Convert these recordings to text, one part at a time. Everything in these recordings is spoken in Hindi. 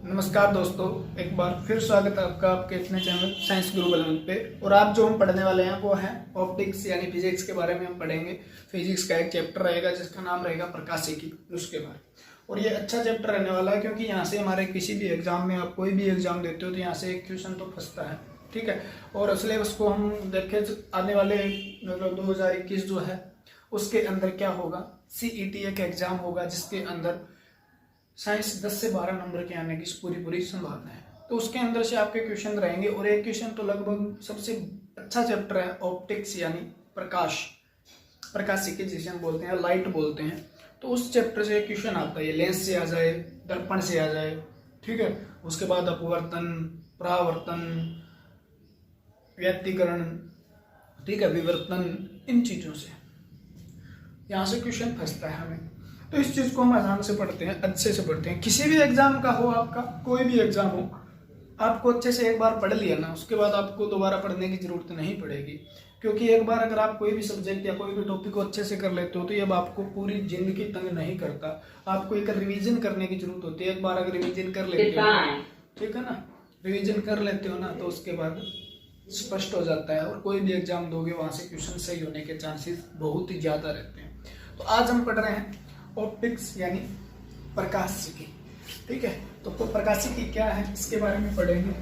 नमस्कार दोस्तों, एक बार फिर स्वागत है आपका आपके अपने चैनल साइंस गुरु बलवन पे। और आप जो हम पढ़ने वाले हैं वो है ऑप्टिक्स यानी फिजिक्स के बारे में हम पढ़ेंगे। फिजिक्स का एक चैप्टर रहेगा जिसका नाम रहेगा प्रकाशिकी, उसके बारे। और ये अच्छा चैप्टर रहने वाला है क्योंकि यहाँ से हमारे किसी भी एग्जाम में आप कोई भी एग्जाम देते हो तो यहाँ से एक क्वेश्चन तो फंसता है, ठीक है। और सिलेबस को हम देखें आने वाले मतलब 2021 जो है उसके अंदर क्या होगा, CET एक एग्जाम होगा जिसके अंदर साइंस 10 से 12 नंबर के आने की पूरी संभावना है। तो उसके अंदर से आपके क्वेश्चन रहेंगे और एक क्वेश्चन तो लगभग सबसे अच्छा चैप्टर है ऑप्टिक्स यानी प्रकाशिकी जिसे हम बोलते हैं, लाइट बोलते हैं। तो उस चैप्टर से क्वेश्चन आता है, लेंस से आ जाए, दर्पण से आ जाए, ठीक है। उसके बाद अपवर्तन, परावर्तन, व्यतिकरण, ठीक है, विवर्तन, इन चीजों से यहाँ से क्वेश्चन फंसता है हमें। तो इस चीज को हम आसान से पढ़ते हैं, अच्छे से पढ़ते हैं। किसी भी एग्जाम का हो, आपका कोई भी एग्जाम हो, आपको अच्छे से एक बार पढ़ लिया ना, उसके बाद आपको दोबारा पढ़ने की जरूरत नहीं पड़ेगी। क्योंकि एक बार अगर आप कोई भी सब्जेक्ट या कोई भी टॉपिक को अच्छे से कर लेते हो तो ये अब आपको पूरी जिंदगी तंग नहीं करता। आपको एक रिवीजन करने की जरूरत होती है। एक बार अगर रिवीजन कर लेते हो, ठीक है ना, रिवीजन कर लेते हो ना, तो उसके बाद स्पष्ट हो जाता है और कोई भी एग्जाम दोगे वहां से क्वेश्चन सही होने के चांसेस बहुत ही ज्यादा रहते हैं। तो आज हम पढ़ रहे हैं ऑप्टिक्स यानी प्रकाशिकी, ठीक है। तो प्रकाशिकी क्या है इसके बारे में पढ़ेंगे।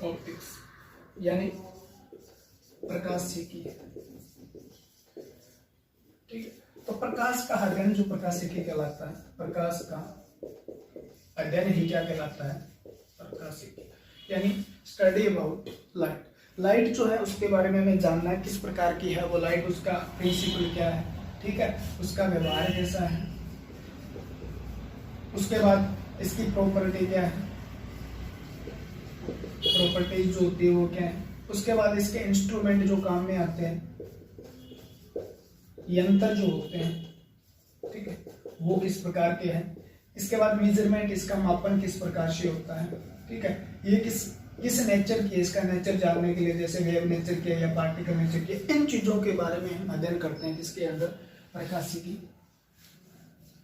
ऑप्टिक्स यानी प्रकाशिकी, ठीक है। तो प्रकाश का अध्ययन जो प्रकाशिकी कहलाता है, प्रकाश का अध्ययन ही क्या कहलाता है, प्रकाशिकी यानी स्टडी अबाउट लाइट। लाइट जो है उसके बारे में हमें जानना है, किस प्रकार की है वो लाइट, उसका प्रिंसिपल क्या है, ठीक है, उसका व्यवहार कैसा है, उसके बाद इसकी प्रॉपर्टी क्या है, प्रॉपर्टीज जो होती है वो क्या है, उसके बाद इसके इंस्ट्रूमेंट जो काम में आते हैं, यंत्र जो होते हैं, ठीक है, वो किस प्रकार के हैं। इसके बाद मेजरमेंट, इसका मापन किस प्रकार से होता है, ठीक है, ये किस नेचर की है, इसका नेचर जानने के लिए, जैसे वेव नेचर की है या पार्टिकल नेचर की है, इन चीजों के बारे में हम अध्ययन करते हैं जिसके अंदर प्रकाशिकी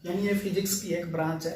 यानी ये फिजिक्स की एक ब्रांच है,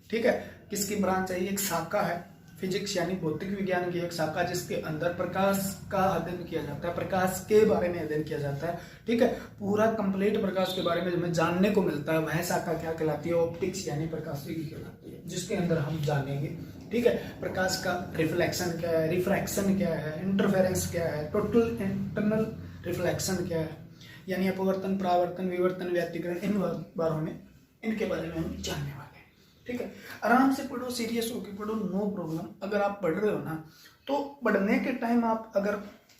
ठीक है। किसकी ब्रांच है, ये एक शाखा है। फिजिक्स यानी भौतिक विज्ञान की एक शाखा जिसके अंदर प्रकाश का अध्ययन किया जाता है, प्रकाश के बारे में अध्ययन किया जाता है, ठीक है। पूरा कंप्लीट प्रकाश के बारे में हमें जानने को मिलता है, वह शाखा क्या कहलाती है, ऑप्टिक्स यानी प्रकाशिकी कहलाती है, जिसके अंदर हम जानेंगे, ठीक है, प्रकाश का रिफ्लेक्शन क्या है, रिफ्रैक्शन क्या है, इंटरफेरेंस क्या है, टोटल इंटरनल रिफ्लेक्शन क्या है, यानी अपवर्तन, परावर्तन, विवर्तन, व्यतिकरण, इन बारों में, इनके बारे में हम जानने वाले हैं, ठीक है। आराम से पढ़ो, सीरियस होकर पढ़ो, नो प्रॉब्लम। अगर आप पढ़ रहे हो ना तो पढ़ने के टाइम आप अगर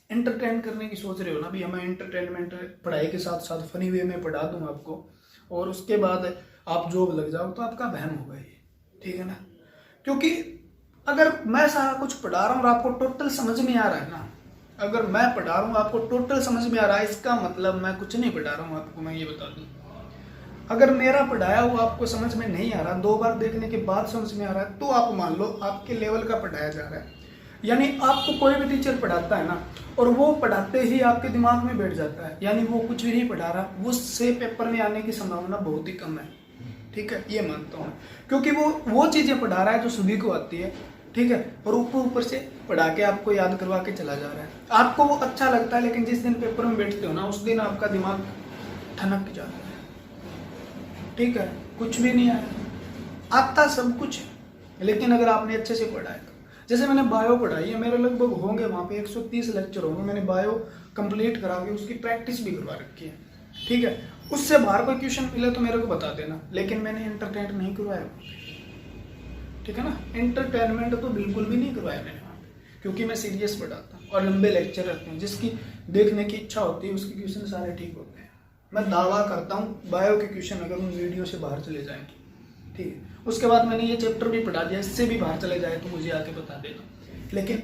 एंटरटेन करने की सोच रहे हो ना, भी हमें एंटरटेनमेंट पढ़ाई के साथ साथ फनी वे में पढ़ा दूं आपको और उसके बाद आप जॉब लग जाओ, तो आपका वहम होगा ये, ठीक है ना। क्योंकि अगर मैं सारा कुछ पढ़ा रहा हूँ और आपको टोटल समझ में आ रहा है ना, अगर मैं पढ़ा रहा हूँ आपको टोटल समझ में आ रहा है, इसका मतलब मैं कुछ नहीं पढ़ा रहा हूँ आपको, मैं ये बता दूं। अगर मेरा पढ़ाया हुआ आपको समझ में नहीं आ रहा, 2 बार देखने के बाद समझ में आ रहा है, तो आप मान लो आपके लेवल का पढ़ाया जा रहा है। यानी आपको कोई भी टीचर पढ़ाता है ना और वो पढ़ाते ही आपके दिमाग में बैठ जाता है, यानी वो कुछ भी नहीं पढ़ा रहा, उससे पेपर में आने की संभावना बहुत ही कम है, ठीक है, ये मानता हूँ। क्योंकि वो चीजें पढ़ा रहा है जो सभी को आती है, ठीक है, और ऊपर से पढ़ा के आपको याद करवा के चला जा रहा है। आपको वो अच्छा लगता है, लेकिन जिस दिन पेपर में बैठते हो ना उस दिन आपका दिमाग ठनक जाता है, ठीक है, कुछ भी नहीं आया, आता सब कुछ है। लेकिन अगर आपने अच्छे से पढ़ा है तो, जैसे मैंने बायो पढ़ाई है, मेरे लगभग होंगे वहाँ पे 130 लेक्चर होंगे, मैंने बायो कंप्लीट करा के उसकी प्रैक्टिस भी करवा रखी है, ठीक है। उससे बाहर कोई क्वेश्चन मिले तो मेरे को बता देना, लेकिन मैंने एंटरटेन नहीं करवाया, ठीक है ना। एंटरटेनमेंट तो बिल्कुल भी नहीं करवाया मैंने वहाँ पे, क्योंकि मैं सीरियस पढ़ाता हूँ और लंबे लेक्चर रहते हैं, जिसकी देखने की इच्छा होती है उसके क्वेश्चन सारे ठीक होते हैं। मैं दावा करता हूँ बायो के क्वेश्चन अगर उन वीडियो से बाहर चले जाएंगे, ठीक है। उसके बाद मैंने ये चैप्टर भी पढ़ा दिया, इससे भी बाहर चले जाए तो मुझे आके बता देना। लेकिन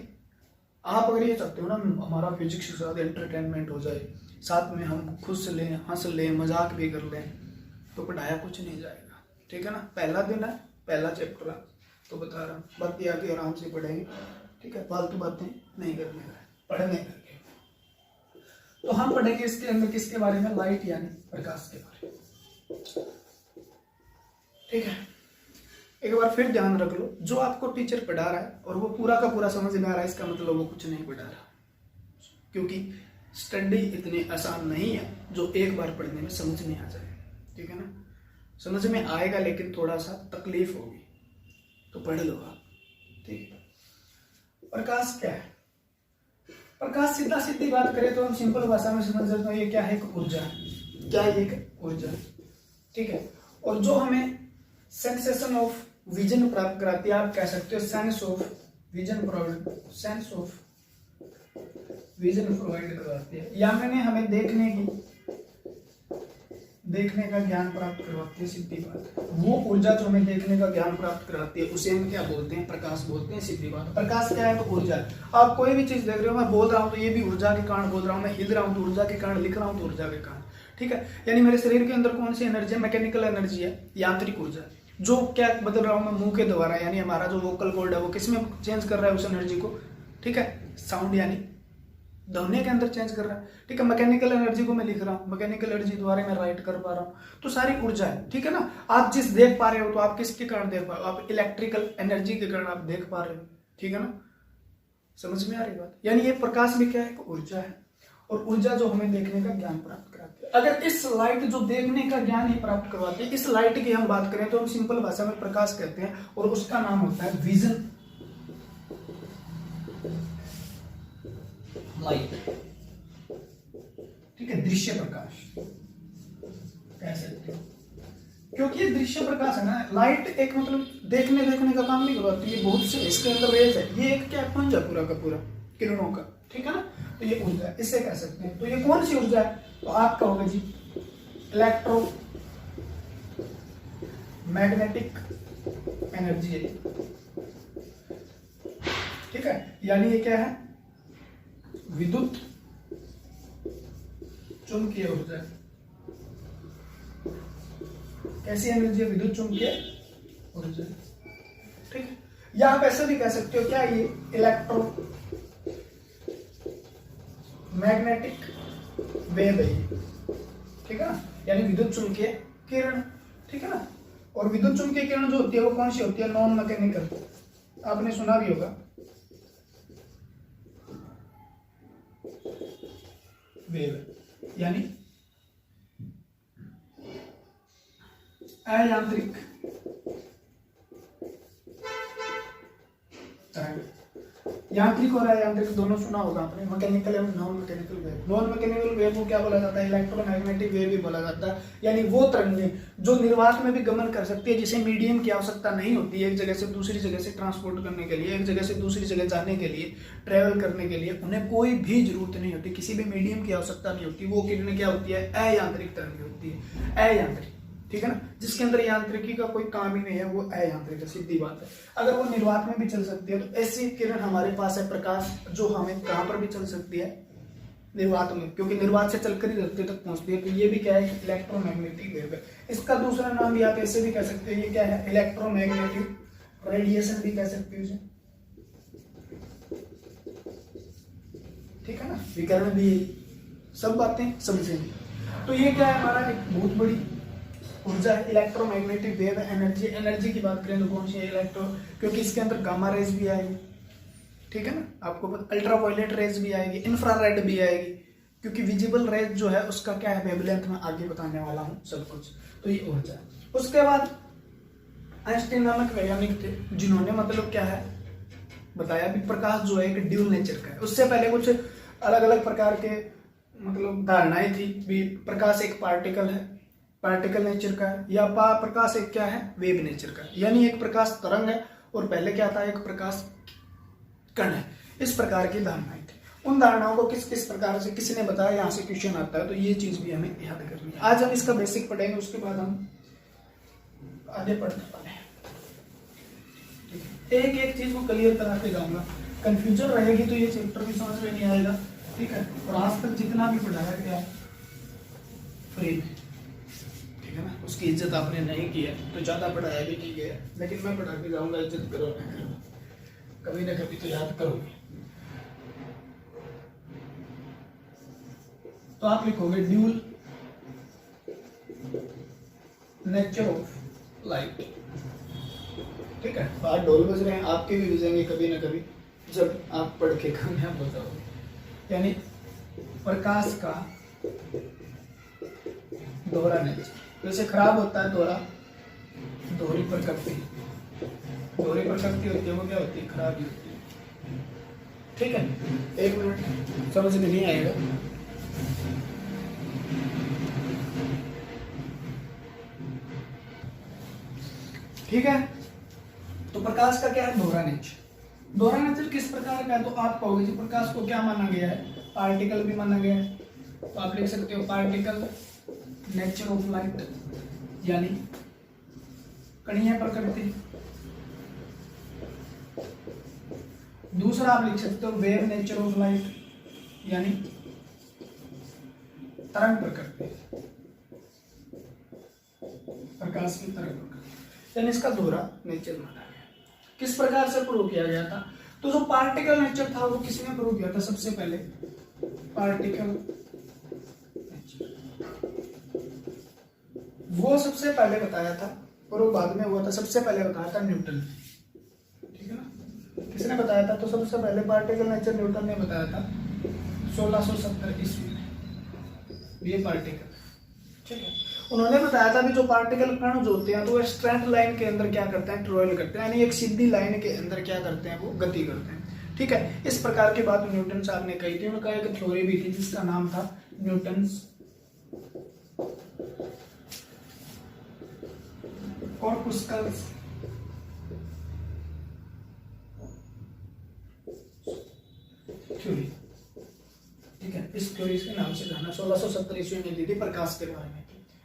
आप अगर ये चाहते हो ना हमारा फिजिक्स के साथ एंटरटेनमेंट हो जाए, साथ में हम खुश लें, हंस लें, मजाक भी कर लें, तो पढ़ाया कुछ नहीं जाएगा, ठीक है ना। पहला दिन है, पहला चैप्टर है, तो बता रहा हूँ, बाकी आगे आराम से पढ़ेंगे, ठीक है, फालतू बातें नहीं करने का, पढ़ने करके। तो हम पढ़ेंगे इसके अंदर किसके बारे में, लाइट यानी प्रकाश के बारे में, ठीक है। एक बार फिर ध्यान रख लो, जो आपको टीचर पढ़ा रहा है और वो पूरा का पूरा समझ में आ रहा है, इसका मतलब वो कुछ नहीं पढ़ा रहा, क्योंकि स्टडी इतनी आसान नहीं है जो एक बार पढ़ने में समझ में आ जाए। ठीक है ना, समझ में आएगा लेकिन थोड़ा सा तकलीफ होगी, तो पढ़ लो आप। ठीक है, प्रकाश क्या है? प्रकाश सीधा सीधी बात करें तो हम सिंपल भाषा में समझ सकते हैं, ये क्या है? एक ऊर्जा है। क्या है? एक ऊर्जा है। ठीक है, और जो हमें सेंसेशन ऑफ विजन प्राप्त कराती है, आप कह सकते हो sense of vision provide, sense of vision provide करवाती है, या मैंने हमें देखने का ज्ञान प्राप्त करवाती है। सीधी बात, वो ऊर्जा जो हमें देखने का ज्ञान प्राप्त कराती है उसे हम क्या बोलते हैं? प्रकाश बोलते हैं। सीधी बात, प्रकाश क्या है? तो ऊर्जा। आप कोई भी चीज देख रहे हो, मैं बोल रहा हूँ तो ये भी ऊर्जा के कारण बोल रहा हूँ, मैं हिल रहा हूँ तो ऊर्जा के कारण, लिख रहा हूँ तो ऊर्जा के कारण। ठीक है, यानी मेरे शरीर के अंदर कौन सी एनर्जी है? मैकेनिकल एनर्जी है, यांत्रिक ऊर्जा। जो क्या बदल रहा हूँ मैं? मुंह के द्वारा, यानी हमारा जो वोकल कॉर्ड है वो किसमें चेंज कर रहा है उस एनर्जी को? ठीक है, साउंड यानी ध्वनि के अंदर चेंज कर रहा है। ठीक है, मैकेनिकल एनर्जी को मैं लिख रहा हूँ, मैकेनिकल एनर्जी द्वारा मैं राइट कर पा रहा हूँ, तो सारी ऊर्जा है। ठीक है ना, आप जिस देख पा रहे हो तो आप किसके कारण देख पा रहे हो? आप इलेक्ट्रिकल एनर्जी के कारण आप देख पा रहे हो। ठीक है ना, समझ में आ रही बात? यानी ये प्रकाश भी क्या है? ऊर्जा है, और ऊर्जा जो हमें देखने का ज्ञान प्राप्त कराती है। अगर इस लाइट जो देखने का ज्ञान ही प्राप्त करवाती है, इस लाइट की हम बात करें तो हम सिंपल भाषा में प्रकाश कहते हैं, और उसका नाम होता है विजन लाइट। ठीक है, दृश्य प्रकाश कह सकते हो, क्योंकि ये दृश्य प्रकाश है ना। लाइट एक मतलब देखने का काम नहीं करवाती, ये बहुत से इसके अंदर रेज है, ये एक क्या पुंज है पूरा का पूरा किरणों का। ठीक है ना, तो ये ऊर्जा है, इसे कह सकते हैं। तो ये कौन सी ऊर्जा है? तो आपका होगा जी इलेक्ट्रो मैग्नेटिक एनर्जी है। ठीक है, यानी ये क्या है? विद्युत चुंबकीय ऊर्जा। कैसी एनर्जी है? विद्युत चुंबकीय ऊर्जा। ठीक है, या आप ऐसा भी कह सकते हो, क्या ये इलेक्ट्रो मैग्नेटिक वेव है। ठीक है ना, यानी विद्युत चुंबकीय किरण। ठीक है ना, और विद्युत चुंबकीय किरण जो होती है वो कौन सी होती है? नॉन मैकेनिकल, आपने सुना भी होगा, वेव, यानी अयांत्रिक तरंग। यांत्रिक और अयांत्रिक दोनों सुना होगा आपने, मैकेनिकल एवं non mechanical wave. Non mechanical wave को क्या बोला जाता है? इलेक्ट्रोमैग्नेटिक वेव भी बोला जाता है, यानी वो तरंगें जो निर्वात में भी गमन कर सकती है, जिसे मीडियम की आवश्यकता नहीं होती है एक जगह से दूसरी जगह से ट्रांसपोर्ट करने के लिए, एक जगह से दूसरी जगह जाने के लिए, ट्रेवल करने के लिए उन्हें कोई भी जरूरत नहीं होती, किसी भी मीडियम की आवश्यकता नहीं होती। वो किरणें क्या होती है? अयांत्रिक तरंगें होती है, अयांत्रिक। ठीक है ना, जिसके अंदर यांत्रिकी का कोई काम ही नहीं है, वो अयांत्रिक है। सीधी बात है, अगर वो निर्वात में भी चल सकती है तो ऐसी किरण हमारे पास है प्रकाश, जो हमें कहां पर भी चल सकती है? निर्वात में, क्योंकि निर्वात से चलकर ही धरती तक पहुंचती है। तो ये भी क्या है? इलेक्ट्रोमैग्नेटिक वेव है। इसका दूसरा नाम भी आप ऐसे भी कह सकते हो, ये क्या है? इलेक्ट्रोमैग्नेटिक रेडिएशन भी कह सकते हो इसे। ठीक है ना, विकिरण भी, सब बातें समझेंगे। तो ये क्या है? हमारा एक बहुत बड़ी ऊर्जा है, इलेक्ट्रोमैग्नेटिक वेव एनर्जी। एनर्जी की बात करें तो कौन सी है? इलेक्ट्रो, क्योंकि इसके अंदर गामा रेज भी आएगी। ठीक है ना, आपको अल्ट्रावायलेट रेज भी आएगी, इंफ्रारेड भी आएगी, क्योंकि विजिबल रेज जो है उसका क्या है? वेवलेंथ में आगे बताने वाला हूं सब कुछ। तो ये ऊर्जा है। उसके बाद आइंस्टीन नामक वैज्ञानिक थे, जिन्होंने मतलब क्या है बताया भी, प्रकाश जो है एक ड्यूल नेचर का है। उससे पहले कुछ अलग अलग प्रकार के मतलब धारणाएं थी भी, प्रकाश एक पार्टिकल है, पार्टिकल नेचर का है, या प्रकाश एक क्या है? वेव नेचर का है, यानी एक प्रकाश तरंग है और पहले क्या था? एक प्रकाश कण है। इस प्रकार की धारणाएं थी। उन धारणाओं को किस किस प्रकार से किसने बताया, यहाँ से क्वेश्चन आता है, तो ये चीज भी हमें याद करनी है। आज हम इसका बेसिक पढ़ेंगे, उसके बाद हम आगे पढ़ने वाले हैं। एक एक चीज को क्लियर कराते जाऊंगा, कंफ्यूजन रहेगी तो ये चैप्टर भी समझ में नहीं आएगा। ठीक है, और आज तक जितना भी पढ़ाया गया है फ्री में, ठीक है ना, उसकी इज्जत आपने नहीं की है तो ज्यादा पढ़ाया भी नहीं गया, लेकिन मैं पढ़ा के जाऊंगा, इज्जत करो ना करो, कभी ना कभी तो याद करोगे। तो आप लिखोगे ड्यूल नेचर ऑफ लाइट। ठीक है, बाहर ढोल बज रहे हैं, आपके भी बजेंगे कभी ना कभी जब आप पढ़ के कामयाब हो जाओगे। यानी प्रकाश का दोहरा नेचर, जैसे खराब होता है दोहरा, दोहरी प्रकृति, दोहरी प्रकृति होती है वो क्या होती है, खराबी होती है। ठीक है, एक मिनट, समझ में नहीं आएगा। ठीक है, तो प्रकाश का क्या है, दोहरा नेचर। दोहरा नेचर किस प्रकार का है, तो आप कहोगे जी प्रकाश को क्या माना गया है, पार्टिकल भी माना गया है। तो आप लिख सकते हो पार्टिकल नेचर ऑफ लाइट, यानी कणीय प्रकृति। दूसरा आप लिख सकते हो वेव नेचर ऑफ लाइट, यानी तरंग प्रकृति, प्रकाश की तरंग प्रकृति, यानी इसका दोहरा नेचर माना गया। किस प्रकार से प्रूव किया गया था, तो जो पार्टिकल नेचर था वो किसने प्रूव किया था, सबसे पहले पार्टिकल नेचर, वो सबसे पहले बताया था, और वो बाद में हुआ था, सबसे पहले बताया था न्यूटन ने। ठीक है ना, किसने बताया था, तो सबसे पहले पार्टिकल नेचर न्यूटन ने बताया था 1670 ईस्वी में, ये पार्टिकल। ठीक है, उन्होंने बताया था कि जो पार्टिकल कण जो होते हैं तो वो स्ट्रेट लाइन के अंदर क्या करते हैं, ट्रोयल करते हैं, यानी एक सीधी लाइन के अंदर क्या करते हैं, वो गति करते हैं। ठीक है, इस प्रकार की बात न्यूटन साहब ने कही थी। उन्होंने कहा एक थ्योरी भी थी जिसका नाम था न्यूटन्स कॉर्पुस्कल्स थ्योरी। ठीक है, इस थ्योरी के नाम से जाना 1670 ईस्वी में दी थी प्रकाश के बारे में।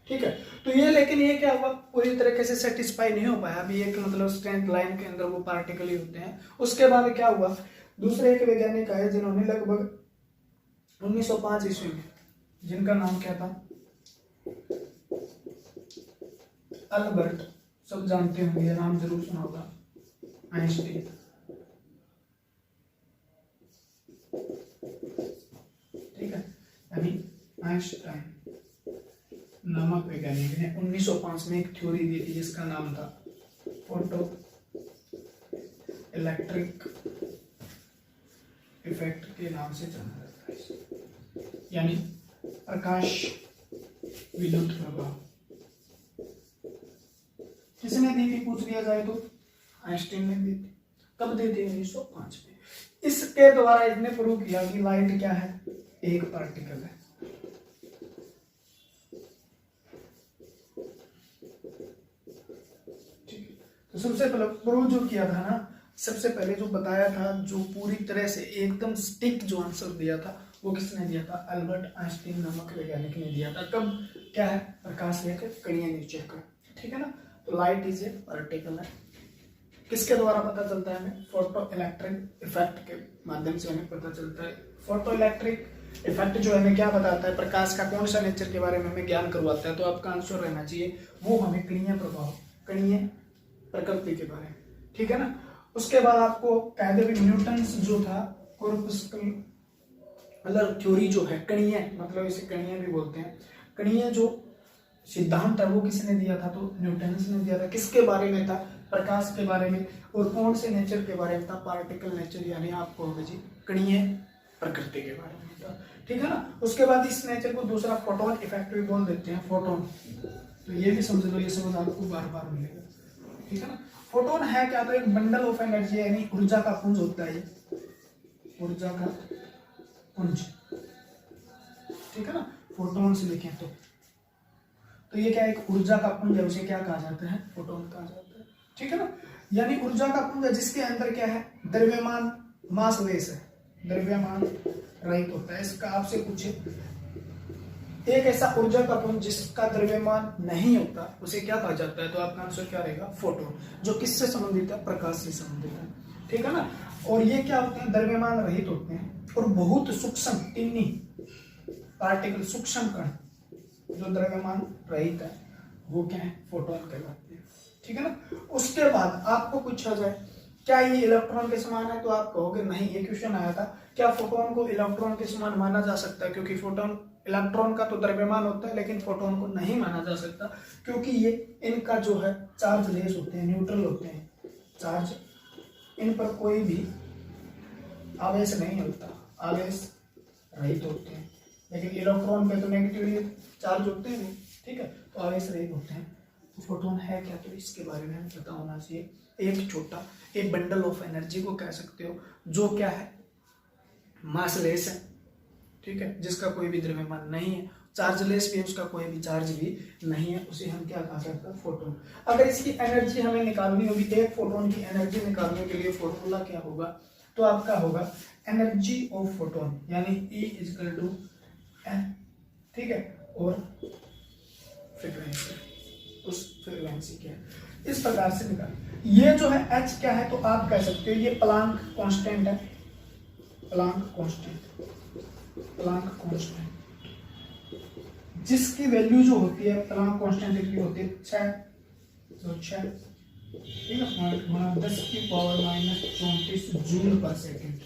ठीक है, तो ये लेकिन ये क्या हुआ, पूरी तरीके से सेटिस्फाई नहीं हो पाया। अभी एक मतलब स्ट्रेट लाइन के अंदर वो पार्टिकल ही होते हैं। उसके बाद क्या हुआ, दूसरे एक वैज्ञानिक आए जिन्होंने लगभग 1905 ईस्वी में, जिनका नाम क्या था, अल्बर्ट, सब जानते होंगे, नाम जरूर सुना होगा, आइंस्टीन। ठीक है, यानी आइंस्टाइन नामक वैज्ञानिक ने 1905 में एक थ्योरी दी थी जिसका नाम था फोटो इलेक्ट्रिक इफेक्ट के नाम से जाना जाता है, यानी प्रकाश विद्युत प्रभाव। किसने दी थी पूछ लिया जाए तो आइंस्टीन ने दी थी। कब दी थी, 1905 में। इसके द्वारा इसने प्रूव किया कि लाइट क्या है, एक पार्टिकल है। तो सबसे पहले प्रूव जो किया था ना, सबसे पहले जो बताया था, जो पूरी तरह से एकदम स्टिक जो आंसर दिया था वो किसने दिया था, अल्बर्ट आइंस्टीन नामक वैज्ञानिक ने दिया था। कब, क्या है, प्रकाश एक कणीय नेचर का। ठीक है ना, तो लाइट इज ए पार्टिकल है। किसके द्वारा पता चलता है हमें, फोटो इलेक्ट्रिक इफेक्ट के माध्यम से हमें पता चलता है। फोटो इलेक्ट्रिक इफेक्ट जो हमें क्या बताता है, प्रकाश का कौन सा नेचर के बारे में हमें ज्ञान करवाता है। तो आपका आंसर रहना चाहिए वो हमें कणीय प्रभाव, कणीय प्रकृति के बारे में। ठीक है ना, उसके बाद आपको कह दे भी न्यूटन्स जो था कॉर्पुस्कल मतलब थ्योरी जो है, कणीय मतलब इसे कणीय भी बोलते हैं, कणीय जो सिद्धांत है वो किसने दिया था, तो न्यूटन्स ने दिया था। किसके बारे में था, प्रकाश के बारे में, और कौन से नेचर के बारे में था, पार्टिकल नेचर, यानी आप कहोगे जी कणीय प्रकृति के बारे में था। ठीक है ना, उसके बाद इस नेचर को दूसरा फोटोन इफेक्ट भी बोल देते हैं, फोटोन। तो ये भी समझ लो, ये समझ आपको बार बार मिलेगा। ठीक है ना, फोटोन है क्या, तो एक बंडल ऑफ एनर्जी, यानी ऊर्जा का पुंज होता है, ऊर्जा का पुंज। ठीक है ना, फोटोन से लिखें तो ये क्या, एक ऊर्जा का पुंज है, उसे क्या कहा जाता है, फोटोन कहा जाता है। ठीक है ना, यानी ऊर्जा का पुंज है जिसके अंदर क्या है, द्रव्यमान मास लेस है, द्रव्यमान रहित होता है। इसका आपसे पूछे एक ऐसा ऊर्जा का पुंज जिसका द्रव्यमान नहीं होता उसे क्या कहा जाता है, तो आपका आंसर क्या रहेगा, फोटोन, जो किससे संबंधित है, प्रकाश से संबंधित है। ठीक है ना, और ये क्या होते हैं, द्रव्यमान रहित होते हैं और बहुत सूक्ष्म टिन्नी पार्टिकल, सूक्ष्म कण जो द्रव्यमान रहित है वो क्या है, फोटोन कहलाते हैं। ठीक है ना, उसके बाद आपको पूछा जाए क्या ये इलेक्ट्रॉन के समान है, तो आप कहोगे नहीं। ये क्वेश्चन आया था, क्या फोटोन को इलेक्ट्रॉन के समान माना जा सकता है, क्योंकि फोटोन इलेक्ट्रॉन का तो द्रव्यमान होता है, लेकिन फोटोन को नहीं माना जा सकता, क्योंकि ये इनका जो है चार्ज लेस होते हैं, न्यूट्रल होते हैं, चार्ज इन पर कोई भी आवेश नहीं होता, आवेश रहित होते हैं। लेकिन इलेक्ट्रॉन पे तो नेगेटिवली चार्ज होते हैं, ठीक है, तो आवेश रहित होते हैं। तो फोटोन है क्या, तो इसके बारे में हमें पता होना चाहिए। एक छोटा, एक बंडल ऑफ एनर्जी को कह सकते हो, जो क्या है, मासलेस है, ठीक है, जिसका कोई भी द्रव्यमान नहीं है, चार्जलेस भी है, उसका कोई भी चार्ज भी नहीं है, उसे हम क्या कहा सकते हैं, फोटोन। अगर इसकी एनर्जी हमें निकालनी होगी, एक फोटोन की एनर्जी निकालने के लिए फॉर्मूला क्या होगा, तो आपका होगा एनर्जी ऑफ फोटोन, यानी E इक्वल टू N, ठीक है, और फ्रीक्वेंसी, उस फ्रीक्वेंसी क्या है, इस प्रकार से निकाल। ये जो है H क्या है, तो आप कह सकते हो ये प्लांक कांस्टेंट है, प्लांक कांस्टेंट, प्लांक कांस्टेंट, जिसकी वैल्यू जो होती है प्लांक कांस्टेंट की होती है 6, तो 6, ठीक है, गुणा 10 की पावर -34 जूल पर सेकंड,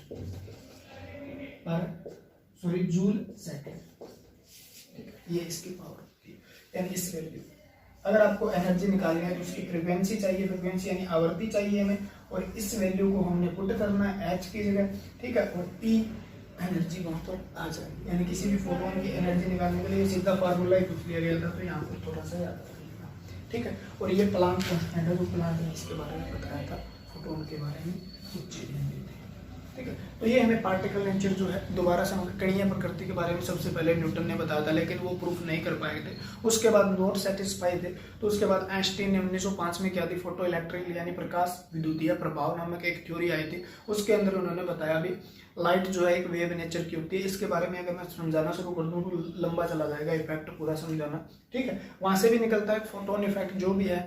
जूल सेकंड, ये इसकी पावर होती है, यानी इस वैल्यू। अगर आपको एनर्जी निकालनी है तो उसकी फ्रीक्वेंसी चाहिए, फ्रीक्वेंसी यानी आवृत्ति चाहिए हमें, और इस वैल्यू को हमने पुट करना है H की जगह, ठीक है, और T एनर्जी वहां पर आ जाएगी, यानी किसी भी फोटोन की एनर्जी निकालने के लिए सीधा फार्मूला ही पूछ लिया गया था, तो यहाँ पर थोड़ा सा याद रखिएगा, ठीक है। और ये प्लांक कांस्टेंट है, जो प्लांक ने इसके बारे में बताया था, फोटोन के बारे में कुछ चीजें देते हैं, ठीक है। तो ये हमें पार्टिकल नेचर जो है, दोबारा से हम कणीय प्रकृति के बारे में सबसे पहले न्यूटन ने बताया था, लेकिन वो प्रूफ नहीं कर पाए थे, उसके बाद नॉट सेटिस्फाई थे, तो उसके बाद आइंस्टीन ने 1905 में क्या थी, फोटो इलेक्ट्रिक यानी प्रकाश विद्युतीय प्रभाव नामक एक थ्योरी आई थी, उसके अंदर उन्होंने बताया भी लाइट जो है एक वेव नेचर की होती है। इसके बारे में अगर मैं समझाना शुरू कर दूं तो लंबा चला जाएगा इफेक्ट पूरा समझाना, ठीक है। वहां से भी निकलता है फोटोन इफेक्ट, जो भी है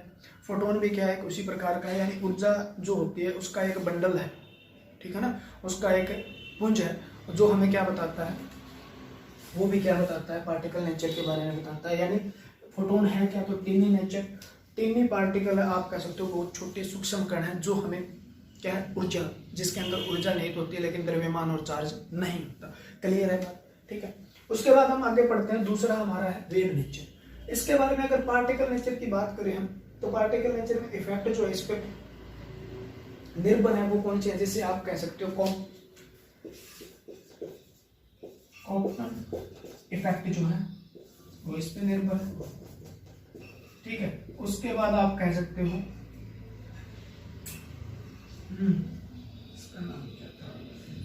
फोटोन भी क्या है, उसी प्रकार का है, यानी ऊर्जा जो होती है उसका एक बंडल है, ठीक है ना, उसका एक पुंज है, जो हमें क्या बताता है, वो भी क्या बताता है, पार्टिकल नेचर के बारे में बताता है। यानी फोटोन है क्या, तो टीनी नेचर, टीनी पार्टिकल है, आप कह सकते हो बहुत छोटे सूक्ष्म कण है, जो हमें क्या है, ऊर्जा, जिसके अंदर ऊर्जा निहित होती है लेकिन द्रव्यमान और चार्ज नहीं होता। क्लियर है बात, ठीक है। उसके बाद हम आगे पढ़ते हैं, दूसरा हमारा है वेव नेचर। इसके बारे में अगर पार्टिकल नेचर की बात करें हम, तो पार्टिकल नेचर में इफेक्ट जो है इस पे निर्भर है, वो कौन सी है, जैसे आप कह सकते हो कॉम्पटन इफेक्ट जो है वो इस पे निर्भर है, ठीक है। उसके बाद आप कह सकते हो इसका नाम क्या था,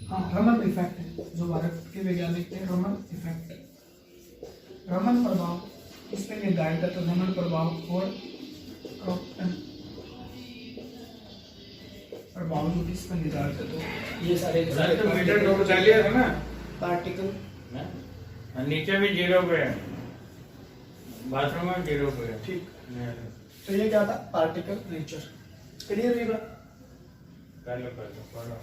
हाँ, रमन इफेक्ट है, जो भारत के वैज्ञानिक थे, रमन इफेक्ट, रमन प्रभाव, इस पे निर्धारित है, तो रमन प्रभाव और कॉम्पटन प्रभाव जो इस पर निर्धारित है, तो ये सारे मीटर डॉट डालिए है ना, पार्टिकल नीचे भी 0 पे है, बाथरूम में 0 पे है, ठीक। तो ये क्या था, पार्टिकल नेचर। क्लियर हुई बात, कर लो पढ़ो।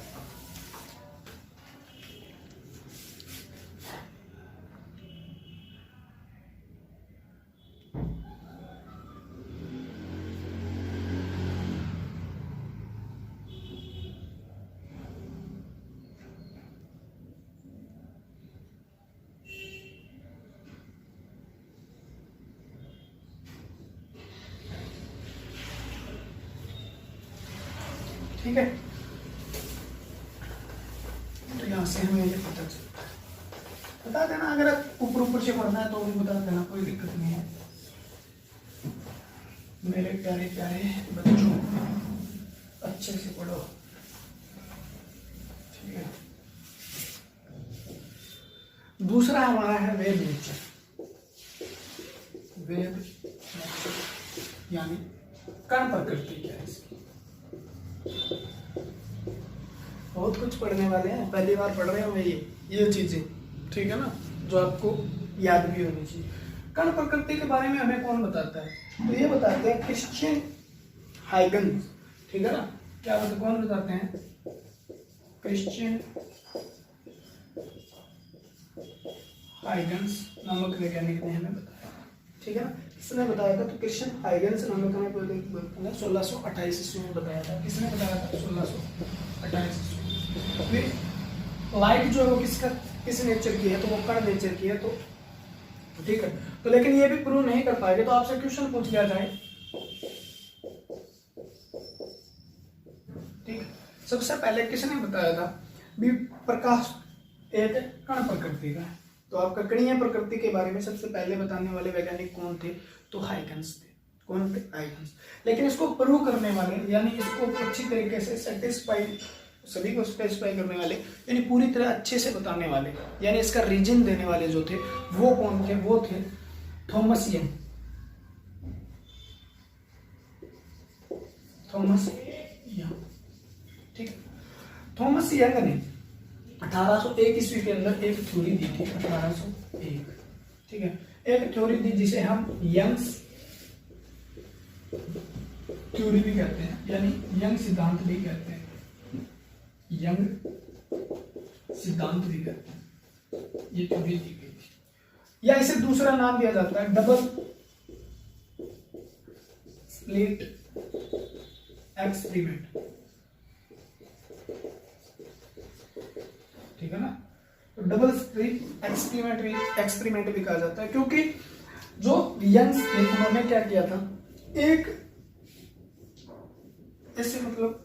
ठीक है। तो यहाँ से हमें ये पता चलता है, बता देना, अगर ऊपर ऊपर से पढ़ना है तो भी बता देना, कोई दिक्कत नहीं है मेरे प्यारे प्यारे बच्चों, अच्छे से पढ़ो, ठीक है। दूसरा हमारा है वेव नेचर। वेव नेचर यानी कण प्रकृति क्या है इसकी। बहुत कुछ पढ़ने वाले हैं, पहली बार पढ़ रहे होंगे ये चीजें, ठीक है ना, जो आपको याद भी होनी चाहिए। कण प्रकृति के बारे में हमें कौन बताता है, तो ये बताते हैं क्रिश्चियन हाइगन्स, ठीक है ना, क्या बताते, कौन बताते हैं, क्रिश्चियन हाइगन्स नामक वैज्ञानिक ने हमें बताया, ठीक है ना। किसने बताया था, तो क्रिश्चियन हाइगन्स नामक हमें 1628 ईस्वी में बताया था। किसने बताया था, 1628 ईस्वी। फिर लाइट जो है वो किस नेचर की है, तो वो कण नेचर की है, तो ठीक है। तो लेकिन ये भी प्रूव नहीं कर पाएंगे तो आपसे क्वेश्चन पूछ लिया जाए, ठीक है। सबसे पहले किसने बताया था भी प्रकाश एक कण प्रकृति का है, तो आप कणीय प्रकृति के बारे में सबसे पहले बताने वाले वैज्ञानिक कौन थे, तो हाइगन्स थे। कौन थे? हाइगन्स। लेकिन इसको प्रूव करने वाले यानी इसको अच्छी तरीके से सेटिस्फाई, सभी को स्पेसिफाई करने वाले यानी पूरी तरह अच्छे से बताने वाले यानी इसका रीजन देने वाले जो थे वो कौन थे, वो थे थॉमस यंग। थॉमस यंग, ठीक। थॉमस यंग ने 1801 ईस्वी के अंदर एक थ्योरी दी थी, 1801, ठीक है। एक थ्योरी दी जिसे हम यंग्स थ्योरी भी कहते हैं यानी यंग सिद्धांत भी कहते हैं, यंग सिद्धांत भी कहते हैं। ये थ्योरी दी गई थी, या इसे दूसरा नाम दिया जाता है डबल स्लिट एक्सपेरिमेंट, ठीक है ना। तो डबल स्लिट एक्सपेरिमेंट भी कहा जाता है क्योंकि जो यंग्स थे उन्होंने क्या किया था, एक ऐसे मतलब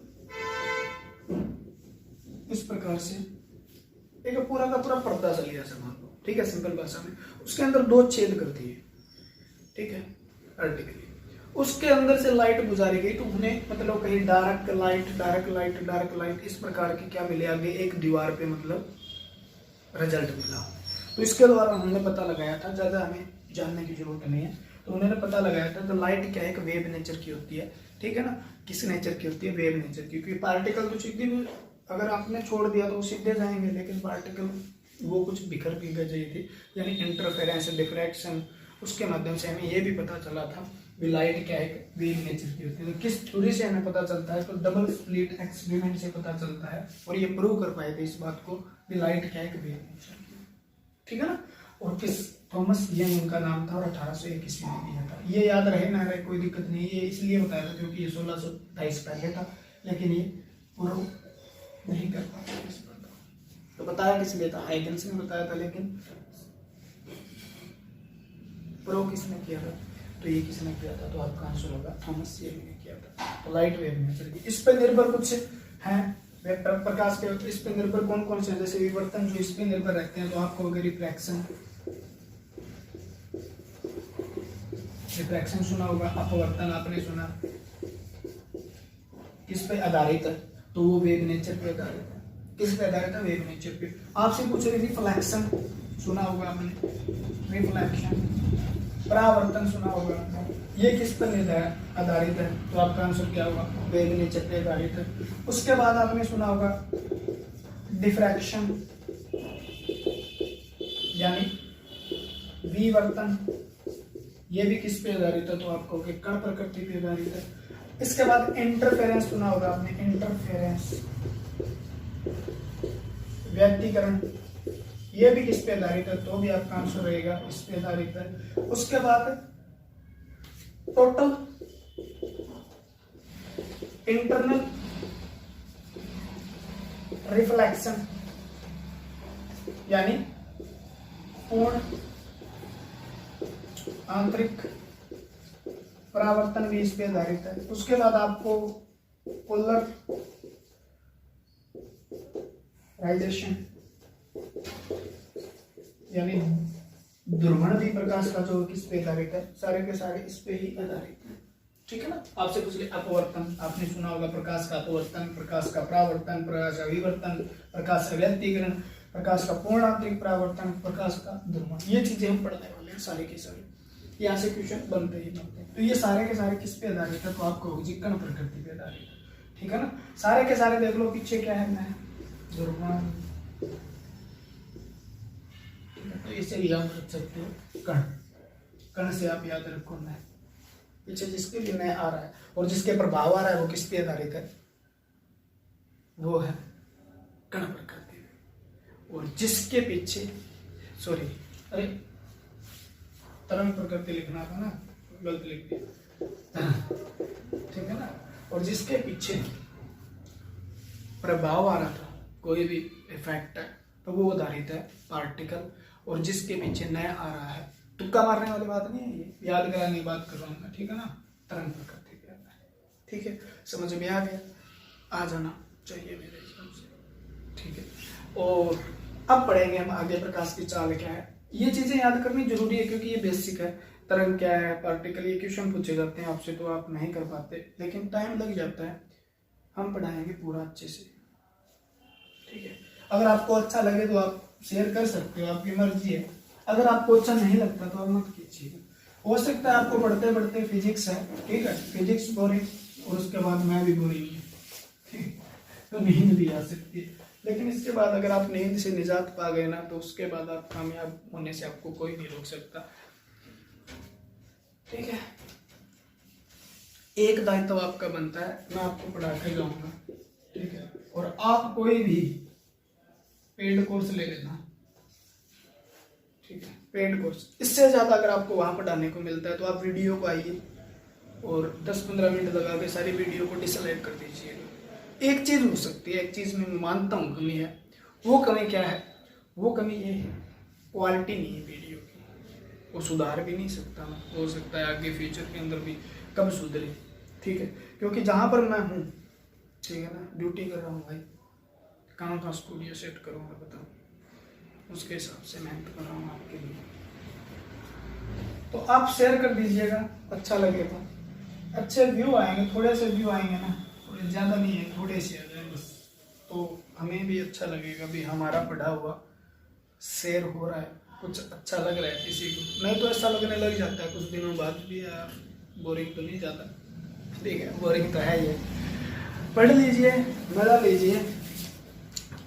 इस प्रकार से एक पूरा का पूरा पर्दा सा लिया सामान को, ठीक है, सिंपल भाषा में। उसके अंदर 2 छेद कर दिए, ठीक है, वर्टिकली। उसके अंदर से लाइट गुजारी गई तो उन्हें मतलब कहीं डार्क लाइट इस प्रकार की क्या मिले आगे एक दीवार पे मतलब रिजल्ट मिला। तो इसके द्वारा हमने पता लगाया था, ज्यादा हमें जानने की जरूरत नहीं है, तो उन्होंने पता लगाया था तो लाइट क्या है, एक वेव नेचर की होती है, ठीक है ना। किस नेचर की होती है? वेव नेचर की, क्योंकि पार्टिकल तो सीधे अगर आपने छोड़ दिया तो वो सीधे जाएंगे, लेकिन पार्टिकल वो कुछ बिखर भी गई थी यानी इंटरफेरेंस डिफ्रैक्शन, उसके माध्यम से हमें ये भी पता चला था भी लाइट क्या है, वेव नेचर की होती है। तो किस थ्योरी से हमें पता चलता है, तो डबल स्लिट एक्सपेरिमेंट से पता चलता है, और ये प्रूव कर पाए थे इस बात को भी लाइट क्या है, वेव नेचर की, ठीक है ना। और किस थॉमस यंग उनका नाम था और 1801 ईस्वी में दिया था। ये याद रहे ना रहे कोई दिक्कत नहीं, ये इसलिए बताया था क्योंकि ये 1628 पहले था, लेकिन ये प्रूव नहीं कर पाया इस पर। तो बताया किस लिए था, हाइगन्स ने बताया था, लेकिन प्रूव किसने किया था, तो ये किसने किया था, तो आपका आंसर होगा थॉमस यंग ने किया था। तो लाइट वेव नेचर की, इस पर निर्भर कुछ हैं प्रकाश के, इस पर निर्भर कौन कौन से, जैसे विवर्तन जो इस पर निर्भर रहते हैं, तो आपको अगर रिफ्रैक्शन सुना होगा, अपवर्तन आपने सुना, किस पे आधारित है, तो वो वेव नेचर पे आधारित है। किस पे आधारित है? वेव नेचर पे। आपसे पूछ रही थी फ्लैक्शन, सुना होगा आपने, रिफ्लेक्शन, परावर्तन सुना होगा, ये किस पर आधारित है, तो आपका आंसर क्या होगा, वेव नेचर पे आधारित है। उसके बाद आपने सुना होगा डिफ्रैक्शन यानी विवर्तन, ये भी किस पे आधारित है, तो आपको कण प्रकृति पे आधारित है। इसके बाद इंटरफेरेंस सुना होगा आपने, इंटरफेरेंस, व्यतिकरण, ये भी किस पे आधारित है, तो भी आपका आंसर रहेगा इस पे आधारित है। उसके बाद टोटल इंटरनल रिफ्लेक्शन यानी पूर्ण आंतरिक परावर्तन भी इस पे आधारित है। उसके बाद आपको पोलराइजेशन यानी ध्रुवण भी प्रकाश का जो किस पे आधारित है, सारे के सारे इस पे ही आधारित है, ठीक है ना। आपसे पूछ ले अपवर्तन, आपने सुना होगा प्रकाश का अपवर्तन, प्रकाश का परावर्तन, प्रकाश का विवर्तन, प्रकाश का व्यतिकरण, प्रकाश का पूर्ण आंतरिक परावर्तन, प्रकाश का ध्रुवण, ये चीजें हम पढ़ने वाले हैं सारे के सारे, यहाँ से क्वेश्चन बनते ही बनते हैं। तो ये सारे के सारे किस पे आधारित है, तो आपको कण प्रकृति पे आधारित है, ठीक है ना। सारे के सारे देख लो पीछे क्या है, मैं ध्रुवण, तो इसे भी याद रख सकते हो, कण, कण से आप याद रखो मैं, पीछे जिसके भी मैं आ रहा है और जिसके प्रभाव आ रहा है वो किस पे आधारित है, वो है कण प्रकृति, और जिसके पीछे अरे तरंग प्रकृति लिखना था ना, गलत लिख दिया, ठीक है ना। और जिसके पीछे प्रभाव आ रहा था, कोई भी इफेक्ट है, तो वो आधारित है पार्टिकल, और जिसके पीछे नया आ रहा है तुक्का मारने वाली बात नहीं है, ये याद कराने की बात कर रहा हूँ मैं, ठीक है ना। तरंग प्रकृति के अंदर, ठीक है, समझ में आ गया, आ जाना चाहिए मेरे हिसाब से, ठीक है। और अब पढ़ेंगे हम आगे प्रकाश की चाल क्या है। ये चीजें याद करनी जरूरी है क्योंकि ये बेसिक है। तरंग क्या है, पार्टिकल, ये क्वेश्चन पूछे जाते हैं आपसे तो आप नहीं कर पाते, लेकिन टाइम लग जाता है। हम पढ़ाएंगे पूरा अच्छे से, ठीक है। अगर आपको अच्छा लगे तो आप शेयर कर सकते हो, आपकी मर्जी है। अगर आपको अच्छा नहीं लगता तो आप मत कीजिएगा। हो सकता है आपको पढ़ते पढ़ते फिजिक्स है, ठीक है, फिजिक्स बोरिंग, और उसके बाद मैं भी बोरिंग हूँ, ठीक, तो नींद भी आ सकती है। लेकिन इसके बाद अगर आप नींद से निजात पा गए ना, तो उसके बाद आप कामयाब होने से आपको कोई नहीं रोक सकता, ठीक है। एक दायित्व आपका बनता है, मैं आपको पढ़ा के जाऊंगा, ठीक है, और आप कोई भी पेड कोर्स ले लेना, ठीक है, पेड कोर्स। इससे ज्यादा अगर आपको वहां पढ़ाने को मिलता है तो आप वीडियो को आइए और 10-15 मिनट लगा के सारी वीडियो को डिसलाइक कर दीजिएगा। एक चीज हो सकती है, एक चीज मैं मानता हूँ कमी है, वो कमी क्या है, वो कमी ये है, क्वालिटी नहीं है वीडियो की, वो सुधार भी नहीं सकता मैं, हो सकता है आगे फ्यूचर के अंदर भी कब सुधरे, ठीक है। क्योंकि जहां पर मैं हूँ, ठीक है ना, ड्यूटी कर रहा हूँ भाई, कहाँ का स्टूडियो सेट करूँगा बताओ, उसके हिसाब से मेहनत कर रहा हूँ आपके लिए। तो आप शेयर कर दीजिएगा, अच्छा लगे तो। अच्छे व्यू आएंगे, थोड़े से व्यू आएंगे ना, थोड़े ज़्यादा नहीं है, थोड़े से आ जाए बस, तो हमें भी अच्छा लगेगा भी हमारा पढ़ा हुआ शेयर हो रहा है, कुछ अच्छा लग रहा है किसी को। नहीं तो ऐसा लगने लग जाता है कुछ दिनों बाद भी, यार बोरिंग तो नहीं जाता, ठीक है, बोरिंग तो है ही है। पढ़ लीजिए, मजा लीजिए,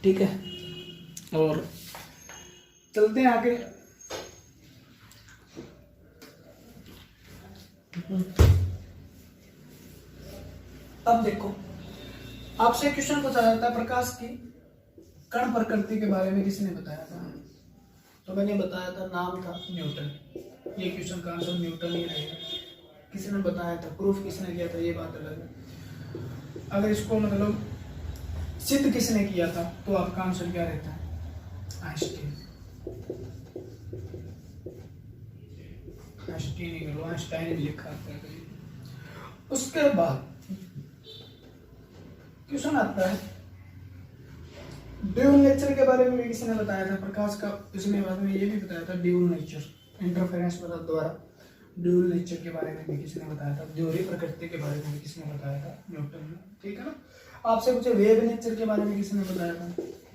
ठीक है, और चलते हैं आगे। अब देखो, आपसे क्वेश्चन पूछा जाता है प्रकाश की कण प्रकृति के बारे में किसने बताया था, तो मैंने बताया था, नाम था न्यूटन। ये क्वेश्चन का आंसर न्यूटन ही रहेगा। किसने बताया था, प्रूफ किसने किया था, ये बात अलग है। अगर इसको मतलब सिद्ध किसने किया था, तो आपका आंसर क्या रहता है, आइंस्टीन। आइंस्टाइन भी लिखा था। उसके बाद क्वेश्चन आता है, ड्यूल नेचर के बारे में भी किसने बताया था, प्रकाश का इसने बाद में ये भी बताया था, ड्यूल नेचर, इंटरफेरेंस मेथड द्वारा ड्यूल नेचर के बारे में भी किसने बताया था, द्वितीय प्रकृति के बारे में भी किसने बताया था, न्यूटन ने, ठीक है ना। आपसे पूछे वेव नेचर के बारे में किसने बताया था,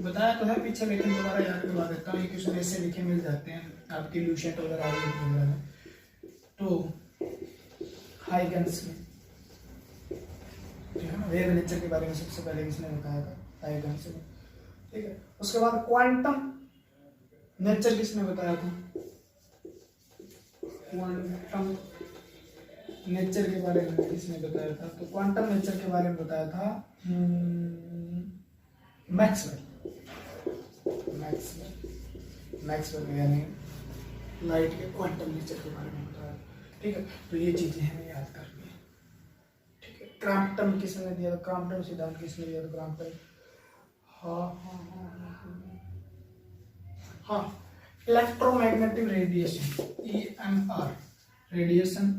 बताया तो है पीछे, लेकिन दोबारा याद करवा देता हूँ। ये क्वेश्चन ऐसे लिखे मिल जाते हैं आपकी ल्यूसेंट वगैरह आगे प्रोग्राम में, तो हाइगन्स में, ठीक है ना। वेव नेचर के बारे में सबसे पहले किसने बताया था, हाइगन्स ने, ठीक है। उसके बाद क्वांटम नेचर किसने बताया था, क्वांटम नेचर के बारे में किसने बताया था, तो क्वांटम नेचर के बारे में बताया था मैक्सवेल। मैक्सवेल यानी लाइट के क्वांटम नेचर के बारे में बताया, ठीक है। तो ये चीजें हमें याद करनी है, ठीक है। क्रॉम्पटन किसने दिया था, क्रॉम्पटन सिद्धांत किसने दिया था, क्रॉम्पटन, हाँ, electromagnetic radiation, EMR radiation,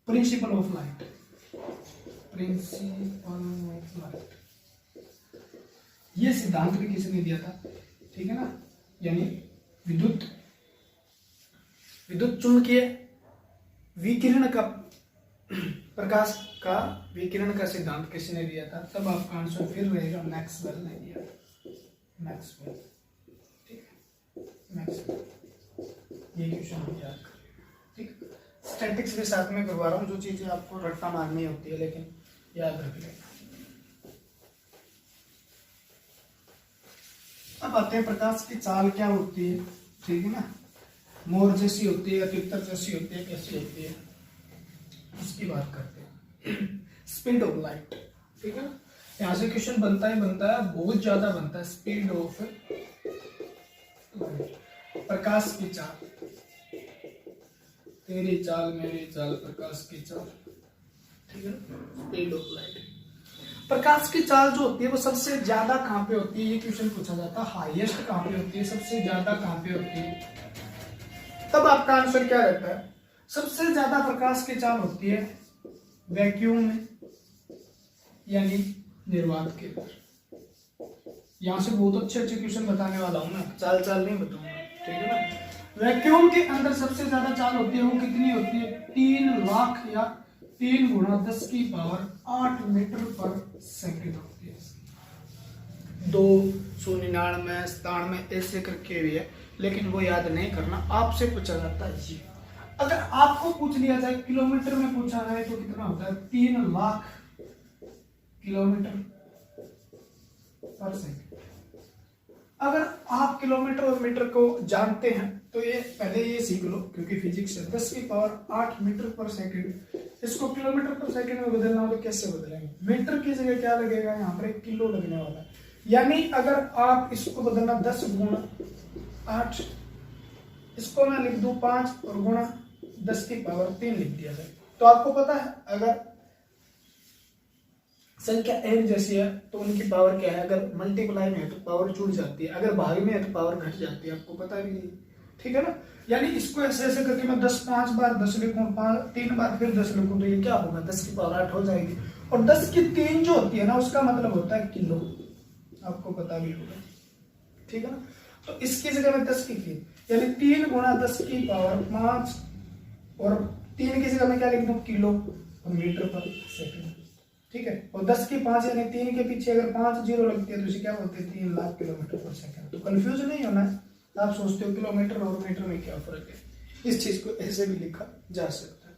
principle of light, ये सिद्धांत भी किसने दिया था, ठीक है ना। यानी विद्युत चुंबकीय विकिरण का, प्रकाश का विकिरण का सिद्धांत किसने दिया था, तब आपका आंसर फिर रहेगा मैक्सवेल ने दिया, मैक्सवेल, ठीक है, मैक्सवेल। ये क्वेश्चन हम याद करें, ठीक। स्टैटिक्स भी साथ में करवा रहा हूँ, जो चीजें आपको रट्टा मारनी होती है, लेकिन याद रख लेना। अब आते हैं प्रकाश की चाल क्या होती है, ठीक है ना। मोर जैसी होती है या तितर जैसी होती है, कैसी होती है, उसकी बात करते हैं। स्पीड ऑफ लाइट, ठीक है ना। यहाँ से क्वेश्चन बनता है, बहुत ज्यादा बनता है। स्पीड ऑफ लाइट, प्रकाश की चाल, तेरी चाल मेरी चाल, प्रकाश की चाल, ठीक है। स्पीड ऑफ लाइट, प्रकाश की चाल जो होती है वो सबसे ज्यादा कहाँ पे होती है, ये क्वेश्चन पूछा जाता है। हाईएस्ट कहाँ पे होती है, सबसे ज्यादा कहाँ पे होती है, तब आपका आंसर क्या रहता है? सबसे ज्यादा प्रकाश की चाल होती है वैक्यूम में, यानी निर्वात के अंदर। यहां से बहुत अच्छे अच्छे क्वेश्चन बताने वाला हूं मैं, चाल नहीं बताऊंगा, ठीक है ना। वैक्यूम के अंदर सबसे ज्यादा चाल होती है, वो कितनी होती है? 3 लाख या 3 गुणा 10 की पावर 8 मीटर पर सेकंड होती है। 299 97 ऐसे करके भी है, लेकिन वो याद नहीं करना, आपसे पूछा जाता है जी। अगर आपको पूछ लिया जाए किलोमीटर में पूछा जाए तो कितना होता है? 3 लाख किलोमीटर पर सेकंड। अगर आप किलोमीटर और मीटर को जानते हैं तो ये पहले ये सीख लो, क्योंकि फिजिक्स है। 10 की पावर 8 मीटर पर सेकंड, इसको किलोमीटर पर सेकंड में बदलना हो तो कैसे बदलेंगे? मीटर की जगह क्या लगेगा? यहाँ पर 1 किलो लगने वाला है। यानी अगर आप इसको बदलना 10 गुणा 8, इसको मैं लिख दूं 5 और गुणा 10 की पावर 3 लिख दिया जाए, तो आपको पता है अगर संख्या एक जैसी है तो उनकी पावर क्या है? अगर मल्टीप्लाई में है तो पावर जुड़ जाती है, अगर भाग में है तो पावर घट जाती है, आपको पता भी है, ठीक है ना। यानी इसको ऐसे ऐसे करके मैं 10 5 बार 10 लिखूं, 3 बार फिर 10 लिखूं, तो ये क्या होगा? 10 की पावर 8 हो जाएगी। और 10 की 3 जो होती है ना, उसका मतलब होता है किलो, आपको पता भी होगा, ठीक है ना। तो इसकी जगह में 10 की 3, यानी 3 गुणा 10 की पावर 5, और 3 की जगह में क्या लिख दूं? किलो और मीटर पर सेकंड, ठीक है। और 10 की 5 यानी 3 के पीछे अगर 5 जीरो लगती है तो इसे क्या बोलते हैं? 3 लाख किलोमीटर पर सेकंड। तो कंफ्यूज नहीं होना है, आप सोचते हो किलोमीटर और मीटर में क्या फर्क है, इस चीज को ऐसे भी लिखा जा सकता है,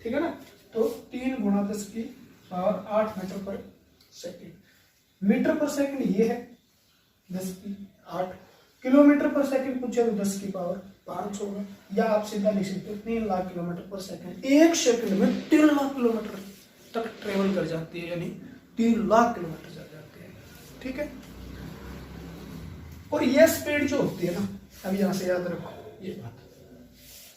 ठीक है ना। तो 3 गुणा 10 की पावर 8 मीटर पर सेकंड। मीटर पर सेकंड ये है 10 की 8, किलोमीटर पर सेकंड पूछे तो 10 की पावर 5 होगा, या आप सीधा लिख सकते हो 3 लाख किलोमीटर पर सेकंड। एक सेकंड में 3 लाख किलोमीटर तक ट्रेवल कर जाती है, यानी 3 लाख किलोमीटर जा जाती है, ठीक है। और ये स्पीड जो होती है ना, अब यहां से याद रखो, ये बात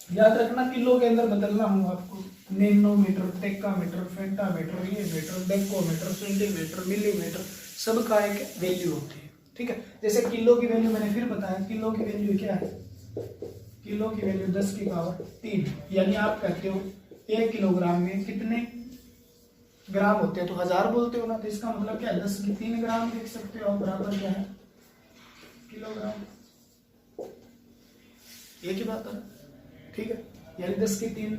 याद रखना, किलो के अंदर बदलना हो आपको, नैनोमीटर, डेकामीटर, फेंटामीटर, ये मीटर, डेकोमीटर, सेंटीमीटर, मिलीमीटर, सबका एक वैल्यू होती है, ठीक है। जैसे किलो की वैल्यू मैंने फिर बताया, किलो की वैल्यू क्या है? किलो की वैल्यू 10 की पावर 3, यानी आप कहते हो 1 किलोग्राम में कितने ग्राम होते हैं, तो 1000 बोलते हो ना, तो इसका मतलब क्या है? 10 की 3 ग्राम लिख सकते हो, और बराबर क्या है? किलोग्राम। एक ही बात है, ठीक है। यानी 10 की 3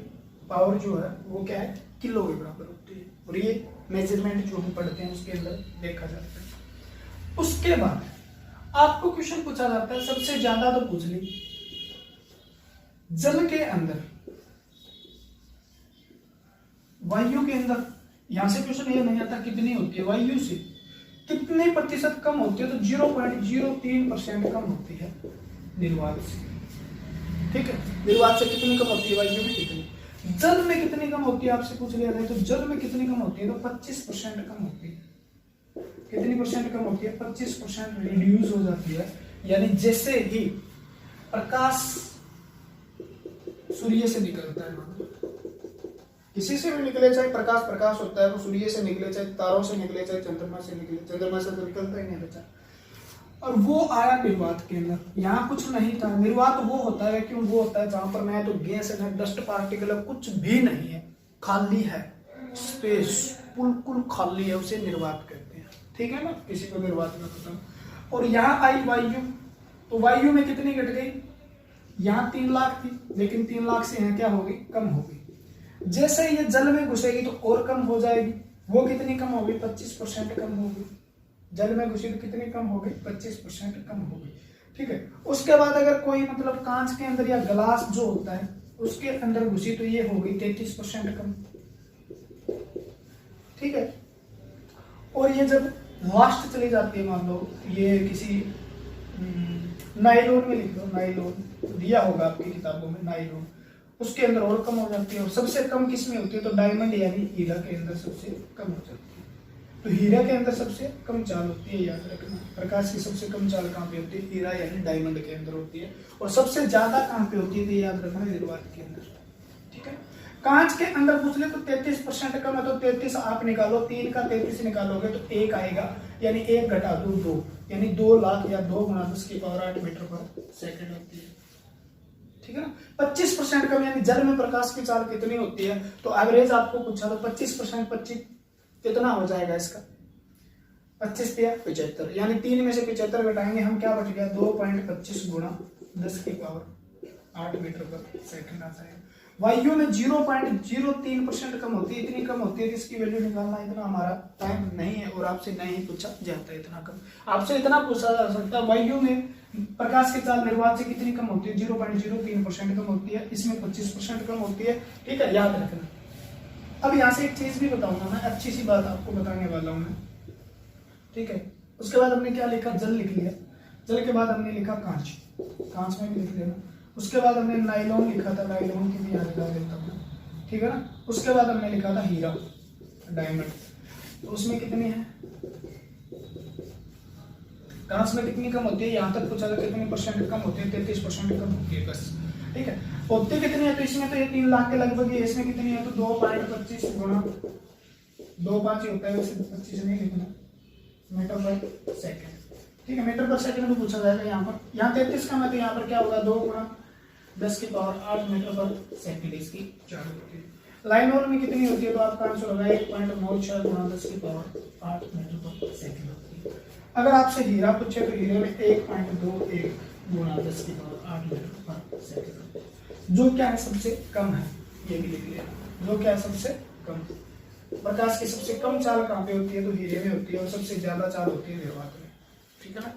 पावर जो है वो क्या है? किलो के बराबर होती है, और ये मेजरमेंट जो हम पढ़ते हैं उसके अंदर देखा जाता है। उसके बाद आपको क्वेश्चन पूछा जाता है, सबसे ज्यादा तो पूछ ली, जल के अंदर, वायु के अंदर, यहां से क्वेश्चन ये नहीं आता कितनी होती है, वायु से कितने प्रतिशत कम होती है, तो 0.03% कम होती है निर्वात से, ठीक है। निर्वात से कितनी कम होती है? वायु में कितनी? जल में कितनी कम होती है आपसे पूछ लिया जाए, तो जल में कितनी कम होती है? तो 25% कम होती है। कितनी परसेंट कम होती है? 25% रिड्यूस हो जाती है। यानी जैसे ही प्रकाश सूर्य से निकलता है, किसी से भी निकले, चाहे प्रकाश होता है वो सूर्य से निकले, चाहे तारों से निकले, चाहे चंद्रमा से निकले, चंद्रमा से तो निकलता ही नहीं बचा, और वो आया निर्वात के अंदर। यहाँ कुछ नहीं था, निर्वात वो होता है, क्यों वो होता है जहां पर ना तो गैस है, ना डस्ट पार्टिकल है, कुछ भी नहीं है, खाली है, स्पेस बिल्कुल खाली है, उसे निर्वात कहते हैं, ठीक है ना। किसी को निर्वात में पता। और यहाँ आई वायु, तो वायु में कितनी घट गई? यहाँ 3 लाख थी, लेकिन 3 लाख से यहाँ क्या होगी? कम होगी। जैसे ये जल में घुसेगी तो और कम हो जाएगी, वो कितनी कम होगी? 25% कम होगी। जल में घुसी तो कितनी कम होगी? 25% कम होगी, ठीक है। उसके बाद अगर कोई मतलब कांच के अंदर या ग्लास जो होता है उसके अंदर घुसी तो ये होगी 33% कम, ठीक है। और ये जब लास्ट चली जाती है, मान लो ये किसी नाइलोन में लिख दो, नाइलोन दिया होगा आपकी किताबों में, नाइलोन, उसके अंदर और कम हो जाती है। और सबसे कम किस में होती है? तो डायमंड यानी हीरा के अंदर सबसे कम हो जाती है। तो हीरा के अंदर सबसे कम चाल होती है, याद रखना। प्रकाश की सबसे कम चाल कहाँ पे होती है? हीरा यानी डायमंड के अंदर होती है। और सबसे ज्यादा कहाँ पे होती है? तो याद रखना, निर्वात के अंदर, ठीक है। कांच के अंदर पूछ ले तो 33% कम है, तो 33 आप निकालो, 3 का 33 निकालोगे तो 1 आएगा, यानी 1 घटा दो 2, यानी 2 लाख या 2 गुणा 10 की पावर 8 मीटर पर सेकंड होती है, ठीक है ना। 25% कम, यानी जल में प्रकाश की चाल कितनी होती है, तो एवरेज आपको पूछा तो 25%, 25 कितना हो जाएगा इसका, 25 या 75, यानी 3 में से 75 घटाएंगे हम, क्या बच गया 2.25 गुणा 10 की पावर 8 मीटर पर सेकंड आ जाएगा। वायु में 0.03% कम होती है, इतनी कम होती है कि इसकी वैल्यू निकालना इतना हमारा टाइम नहीं है और आपसे नहीं पूछा जाता है इतना कम। आपसे इतना पूछा जा सकता है वायु में प्रकाश की चाल निर्वात से कितनी कम होती है, 0.03% कम होती है, इसमें 25% कम होती है, ठीक है, याद रखना। अब यहाँ से एक चीज भी बताऊंगा मैं, अच्छी सी बात आपको बताने वाला हूँ मैं, ठीक है। उसके बाद हमने क्या लिखा, जल लिख लिया, जल के बाद हमने लिखा कांच, कांच में भी लिख लेना। उसके बाद हमने नाइलॉन लिखा था, नाइलॉन की भी याद लगा देता हूँ, ठीक है ना। उसके बाद हमने लिखा था हीरा, डायमंड, तो उसमें कितनी है, कांच में कितनी कम होती है, यहाँ तक पूछा था कितनी परसेंट कम होती है, 33% कम होती है बस, ठीक है। होती कितनी है, तो इसमें तो ये 3 लाख के लगभग है, इसमें कितनी है तो 2.25 गुणा 2.5 ही होता है, वैसे 25 नहीं लिखना, मीटर पर सेकेंड, ठीक है। मीटर पर सेकंड में पूछा जाएगा, यहाँ 33 का है तो यहाँ पर क्या होगा 2 गुणा 10 की पावर 8 मीटर पर सेकंड इसकी चाल होती है। लाइन और में कितनी होती है, तो आपका आंसर होगा 1.96 गुणा 10 की पावर 8 मीटर पर सेकंड होती है। अगर आपसे हीरा पूछे तो हीरे में 1.21 गुणा 10 की पावर 8 मीटर पर सेकंड होती है, जो क्या है सबसे कम है, ये भी लिख लिया, जो क्या है सबसे कम। प्रकाश की सबसे कम चाल कहाँ पे होती है, तो हीरे में होती है, और सबसे ज्यादा चाल होती है निर्वात में, ठीक है ना,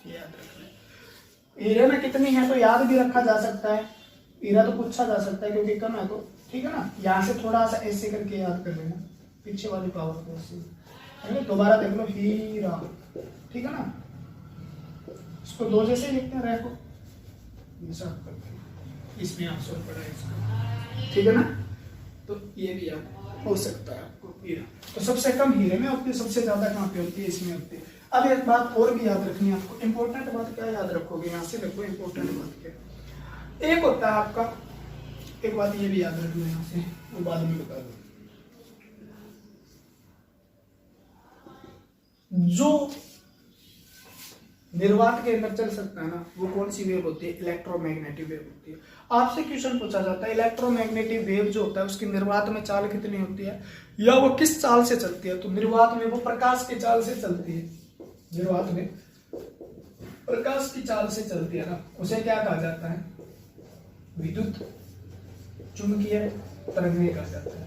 याद रखना। हीरे में कितनी है तो याद भी रखा जा सकता है, हीरा तो पूछा जा सकता है क्योंकि कम है तो, ठीक है ना। यहाँ से थोड़ा सा ऐसे करके याद कर लेना, पीछे वाली पावर को ऐसे, दोबारा देख लो हीरा, ठीक है ना। इसको 2 जैसे लिखते हैं, रैको इसमें आंसर पड़ा है इसका, ठीक है ना। तो ये भी याद हो सकता है आपको, हीरा तो सबसे कम हीरे में होती है, सबसे ज्यादा कहाँ पे होती है, इसमें होती है। अब एक बात और भी याद रखनी है आपको, इंपॉर्टेंट बात क्या याद रखोगे, यहाँ से देखो इंपॉर्टेंट बात क्या, एक होता है आपका, एक बात ये भी याद रखना यहाँ से, वो बाद में बता दो, जो निर्वात के अंदर चल सकता है ना, वो कौन सी वेव होती है, इलेक्ट्रोमैग्नेटिक वेव होती है। आपसे क्वेश्चन पूछा जाता है इलेक्ट्रोमैग्नेटिक वेव जो होता है उसकी निर्वात में चाल कितनी होती है, या वो किस चाल से चलती है, तो निर्वात में वो प्रकाश की चाल से चलती है, निर्वात में प्रकाश की चाल से चलती है ना, उसे क्या कहा जाता है, विद्युत चुंबकीय तरंगें कहा जाता है।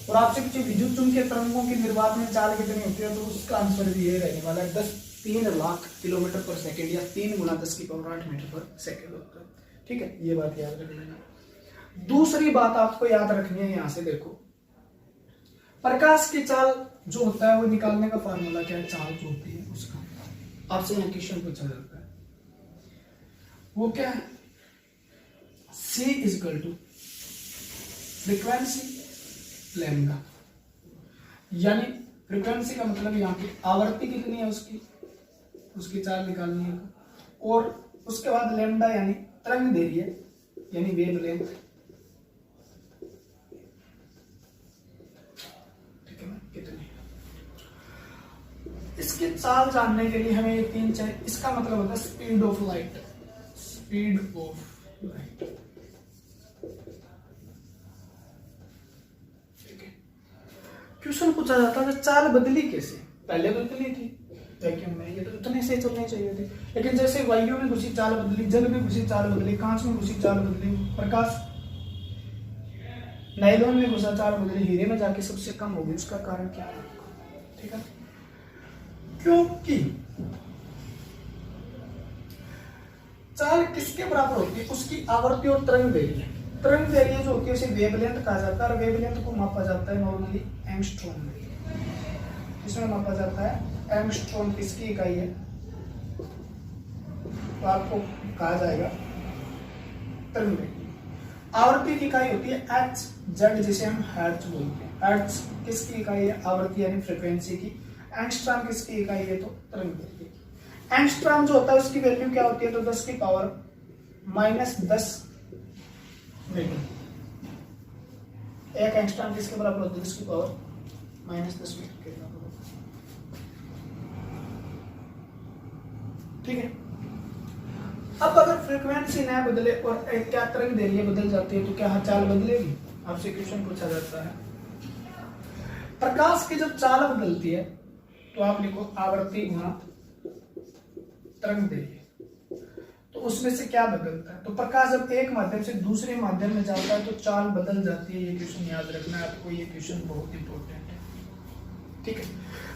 और आपसे पूछे विद्युत चुंबकीय तरंगों की निर्वात में चाल कितनी होती है, तो उसका आंसर भी ये रहने वाला है 3 लाख किलोमीटर पर सेकेंड, या 3 गुणा 10 की पावर 8 मीटर पर सेकेंड होता है, ठीक है, ये बात याद रख लेना। दूसरी बात आपको याद रखनी है, यहाँ से देखो, प्रकाश की चाल जो होता है वो निकालने का फार्मूला क्या है, चाल जो होती है उसका, आपसे यहाँ क्वेश्चन पूछा जाता है, वो क्या है, C = फ्रीक्वेंसी लैम्डा, यानी फ्रीक्वेंसी का मतलब यहाँ की आवर्ती कितनी है उसकी चाल निकालनी है, और उसके बाद लैम्डा यानी तरंग दैर्घ्य यानी वेवलेंथ, ठीक है ना, कितनी। इसकी चाल जानने के लिए हमें ये 3 चाहिए, इसका मतलब होता है speed of light, speed of light, ठीक है। क्वेश्चन पूछा जाता है चाल बदली कैसे, पहले बदली थी वैक्यूम में, ये तो इतने से चलने चाहिए थे, लेकिन जैसे वायु में घुसी चाल बदली, जल में घुसी चाल बदली, कांच में घुसी चाल बदली, प्रकाश नायलॉन में घुसा चाल बदली, हीरे में जाके सबसे कम होगी, उसका कारण क्या है, ठीक है। क्योंकि चाल किसके बराबर होती है, उसकी आवर्ती और तरंग दैर्घ्य, तरंग दैर्घ्य जो होती है उसे वेवलेंथ कहा जाता है, और वेवलेंथ को मापा जाता है नॉर्मली एंगस्ट्रॉम में, इसमें मापा जाता है एंगस्ट्रॉम, किसकी इकाई है, तो आपको कहा जाएगा तरंग दैर्घ्य। आवर्ती की इकाई होती है एच जेड, जिसे हम हर्ट्ज बोलते हैं, हर्ट्ज किसकी इकाई है, आवर्ती यानी फ्रीक्वेंसी की, एंगस्ट्रॉम किसकी इकाई है, तो तरंग दैर्घ्य। एंगस्ट्रॉम जो होता है उसकी वैल्यू क्या होती है, तो 10 की पावर -10 मीटर, एक एंगस्ट्रॉम किसके बराबर होती है, 10 की पावर -10 मीटर के बराबर, ठीक है। अब अगर फ्रीक्वेंसी ना बदले और क्या तरंग दैर्घ्य बदल जाती है तो क्या चाल बदलेगी? आपसे क्वेश्चन पूछा जाता है। प्रकाश की जब चाल बदलती है तो आप लिखो आवर्ती गुणा तरंग दैर्घ्य। तो उसमें से क्या बदलता है? तो प्रकाश जब एक माध्यम से दूसरे माध्यम में जाता है तो चाल बदल जाती है। ये क्वेश्चन याद रखना है आपको, ये क्वेश्चन बहुत इंपॉर्टेंट है। ठीक है,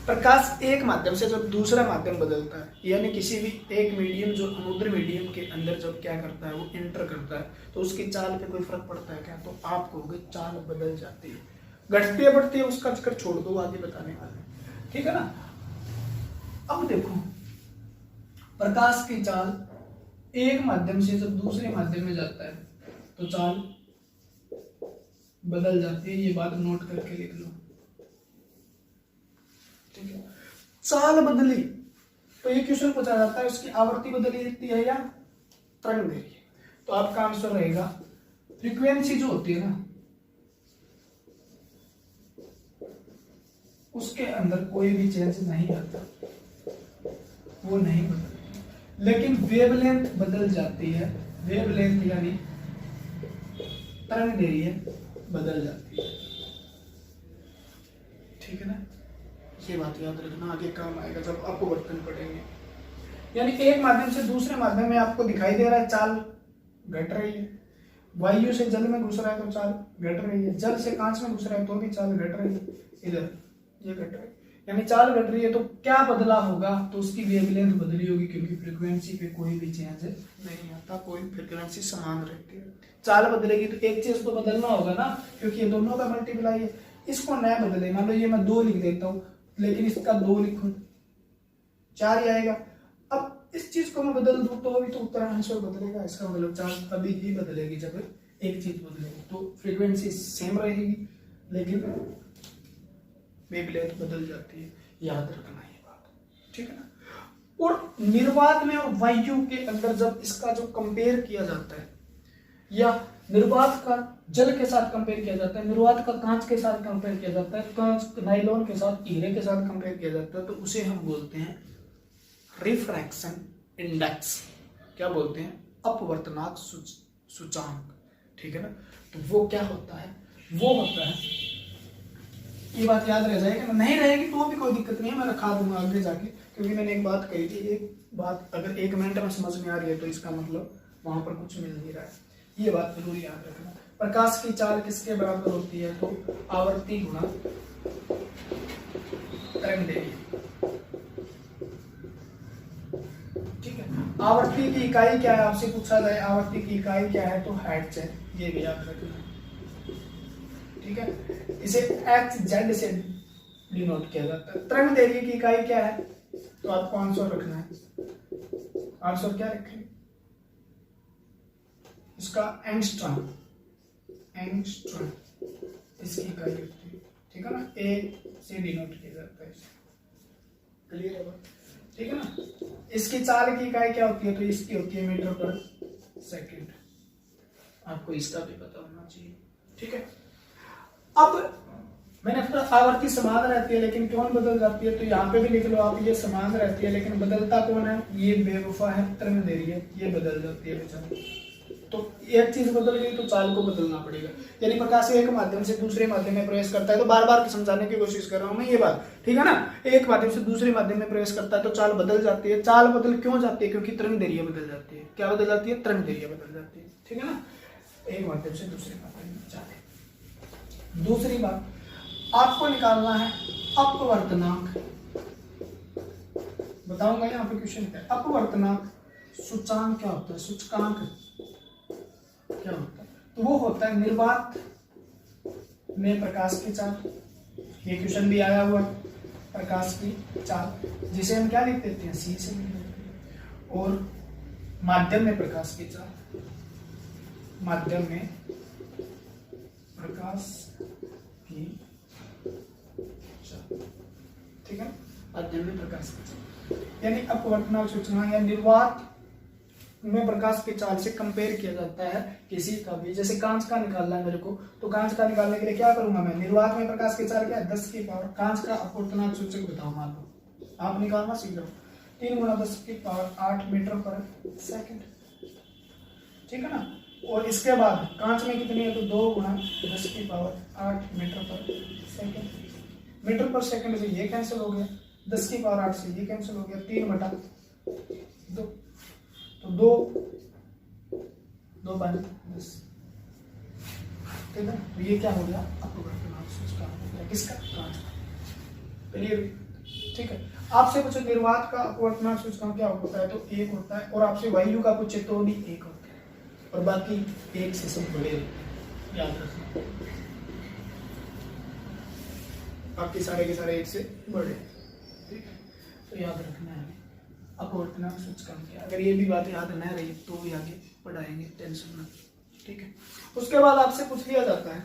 प्रकाश एक माध्यम से जब दूसरा माध्यम बदलता है, यानी किसी भी एक मीडियम जो समुद्र मीडियम के अंदर जब क्या करता है वो एंटर करता है तो उसकी चाल पे कोई फर्क पड़ता है क्या? तो आप कहोगे चाल बदल जाती है। घटती है बढ़ती है उसका चक्कर छोड़ दो, आगे बताने वाले। ठीक है ना। अब देखो प्रकाश की चाल एक माध्यम से जब दूसरे माध्यम में जाता है तो चाल बदल जाती है। ये बात नोट करके लिख लो। ठीक है, चाल बदली तो ये क्वेश्चन पूछा जाता है उसकी आवृत्ति बदली है या तरंग दैर्घ्य। तो आपका आंसर रहेगा फ्रीक्वेंसी जो होती है ना उसके अंदर कोई भी चेंज नहीं आता, वो नहीं बदलती, लेकिन वेवलेंथ बदल जाती है। वेवलेंथ यानी तरंग दैर्घ्य बदल जाती है। ठीक है ना, ये बात याद रखना, आगे काम आएगा जब आपको बर्तन पड़ेंगे। यानी एक माध्यम से दूसरे माध्यम में आपको दिखाई दे रहा है चाल घट रही है। वायु से जल में घुस रहा है तो चाल घट रही है, जल से कांच में घुस रहा है तो भी चाल घट रही है। इधर ये घट रही है, यानी चाल घट रही है तो क्या बदला होगा? तो उसकी वेवलेंथ बदली होगी, क्योंकि फ्रीक्वेंसी पे कोई भी चेंज नहीं आता, कोई फ्रीक्वेंसी समान रहती है। चाल बदलेगी तो एक चीज तो बदलना होगा ना, क्योंकि ये दोनों का मल्टीप्लाई है। इसको न बदले, मान लो ये मैं 2 लिख देता हूँ लेकिन इसका 2 लिखूं 4 ही आएगा। अब इस चीज को मैं बदल दूं तो भी तो उत्तर आंसर बदलेगा। इसका मतलब चाल तभी ही बदलेगी जब एक चीज बदलेगी। तो फ्रीक्वेंसी सेम रहेगी लेकिन वेवलेंथ बदल जाती है, याद रखना ये बात। ठीक है ना। और निर्वात में और वायु के अंदर जब इसका जो कंपेयर किया जाता है, या निर्वात का जल के साथ कंपेयर किया जाता है, निर्वात का कांच के साथ कंपेयर किया जाता है, कांच नाइलॉन के साथ, हीरे के साथ कंपेयर किया जाता है, तो उसे हम बोलते हैं रिफ्रैक्शन इंडेक्स। क्या बोलते हैं? अपवर्तनांक सूचांक। ठीक है ना। तो वो क्या होता है? वो होता है, ये बात याद रह जाएगी, नहीं रहेगी तो भी कोई दिक्कत नहीं है, मैं रखा दूंगा आगे जाके, क्योंकि मैंने एक बात कही थी, एक बात अगर 1 मिनट में समझ में आ रही है तो इसका मतलब वहां पर कुछ मिल नहीं रहा है। ये बात जरूर याद रखना। प्रकाश की चाल किसके बराबर होती है? तो आवर्ती गुणा तरंग दैर्घ्य। ठीक है, आवर्ती की इकाई क्या है? आपसे पूछा जाए आवर्ती की इकाई क्या है तो हर्ट्ज है, ये भी याद रखना। ठीक है, इसे HZ से डिनोट किया जाता है। तरंग दैर्घ्य की इकाई क्या है? तो आपको आंसर रखना है। आंसर क्या रखें? इसका एंगस्ट्रॉम, एंगस्ट्रॉम इसकी इकाई होती है। ठीक है ना, A से डिनोट किया जाता है। क्लियर है बात? ठीक है ना। इसकी चाल की इकाई क्या होती है? तो इसकी होती है मीटर पर सेकंड। आपको इसका भी पता होना चाहिए। ठीक है, अब मैंने अपना आवर्ती समान रहती है लेकिन कौन बदल जाती है? तो यहाँ पे भी लिख लो आप, ये समान रहती है लेकिन बदलता कौन है? ये बेवफा है तरंग दैर्घ्य, ये बदल जाती है बेचारी। तो एक चीज बदल गई तो चाल को बदलना पड़ेगा। यानी प्रकाश एक माध्यम से दूसरे माध्यम में प्रवेश करता है, तो बार बार समझाने की कोशिश कर रहा हूं मैं ये बात। ठीक है ना, एक माध्यम से दूसरे माध्यम में प्रवेश करता है तो चाल बदल जाती है। चाल बदल क्यों जाती है? क्योंकि तरंग दैर्घ्य बदल जाती है। क्या बदल जाती है? तरंग दैर्घ्य बदल जाती है। ठीक है ना, एक माध्यम से दूसरे माध्यम में जाते। दूसरी बात आपको निकालना है अपवर्तनांक। बताऊंगा यहाँ पे क्वेश्चन क्या है। अपवर्तनांक सूचांक क्या होता है? सूचकांक क्या होता है? तो वो होता है निर्वात में प्रकाश की चाल। ये क्वेश्चन भी आया हुआ, प्रकाश की चाल जिसे हम क्या लिख देते हैं? C से। और माध्यम में प्रकाश की चाल, माध्यम में प्रकाश की चाल। ठीक है, माध्यम में प्रकाश की चाल यानी अपवर्तनांक सूचकांक या निर्वात में प्रकाश की चाल से कंपेयर किया जाता है किसी का भी। जैसे कांच का निकालना है मेरे को, तो कांच का निकालने के लिए क्या करूंगा मैं? निर्वात में प्रकाश की चाल क्या है? 10 की पावर। कांच का अपवर्तनांक सूचक बताओ, मान लो आप निकालना सीख लो। 3 × 10 की पावर 8 मीटर पर सेकंड। ठीक है ना। और इसके बाद कांच में कितनी है, तो 2 गुणा 10 की पावर 8 मीटर पर सेकेंड। मीटर पर सेकेंड से ये कैंसिल हो गया, 10 की पावर 8 से ये कैंसिल हो गया, 3/2 तो 2 5 10, ठीक है। तो ये क्या हो गया, अपवर्तनांक सूचकांक हो गया किसका, कांच का। क्लियर, ठीक है। आपसे पूछे निर्वात का अपवर्तनांक सूचकांक क्या होता है, तो 1 होता है। और आपसे वायु का पूछे तो भी 1 होता है, और बाकी 1 से सब बड़े, याद रखना। बाकी सारे के सारे 1 से बड़े, ठीक है। तो याद रखना है अपवर्तनांक सूचकांक क्या। अगर ये भी बात याद न रही तो भी आगे पढ़ाएंगे, टेंशन ना, ठीक है। उसके बाद आपसे पूछ लिया जाता है,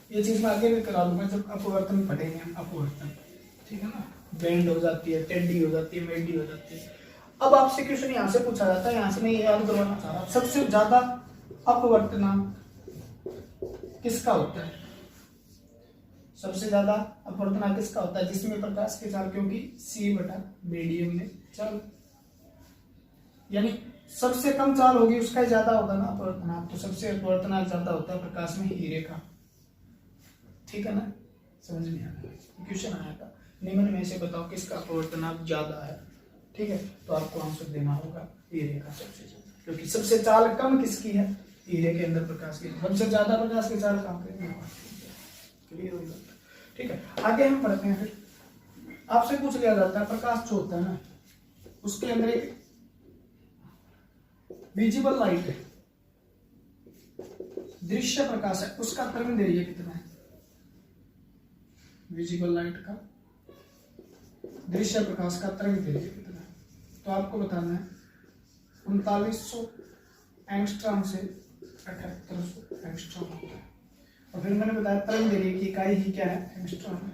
ये चीज मैं आगे भी करा दूंगा जब अपवर्तन पढ़ेंगे हम, अपवर्तन, ठीक है ना। बैंड हो जाती है, टेढ़ी हो जाती है, मेढ़ी हो जाती है। अब आपसे क्वेश्चन यहाँ से पूछा जाता है, यहाँ से मैं ये याद करवाना चाह रहा, सबसे ज्यादा अपवर्तनांक किसका होता है, सबसे ज्यादा अपवर्तनांक किसका होता है, जिसमें प्रकाश के चाल, क्योंकि C/मीडियम में चाल, यानी सबसे कम चाल होगी उसका ही ज्यादा होगा ना अपवर्तनांक। तो सबसे अपवर्तनांक ज्यादा होता है प्रकाश में हीरे का, ठीक है ना। समझ में आया, क्वेश्चन आया था निम्न में से बताओ किसका अपवर्तनांक ज्यादा है, ठीक है। तो आपको आंसर देना होगा हीरे का सबसे ज्यादा, क्योंकि सबसे चाल कम किसकी है, हीरे के अंदर प्रकाश की, सबसे ज्यादा प्रकाश की चाल कहाँ पे, क्लियर हो जाता है, ठीक है। आगे हम पढ़ते हैं। फिर आपसे पूछ लिया जाता है प्रकाश जो होता है ना, उसके अंदर एक विजिबल लाइट है, दृश्य प्रकाश है, उसका तरंगदैर्घ्य कितना है, विजिबल लाइट का दृश्य प्रकाश का तरंगदैर्घ्य कितना है। तो आपको बताना है 3900 एंगस्ट्रॉम से 7800 एंगस्ट्रॉम होता है। और फिर मैंने बताया तरंगदैर्घ्य की इकाई ही क्या है, एंगस्ट्रॉम है।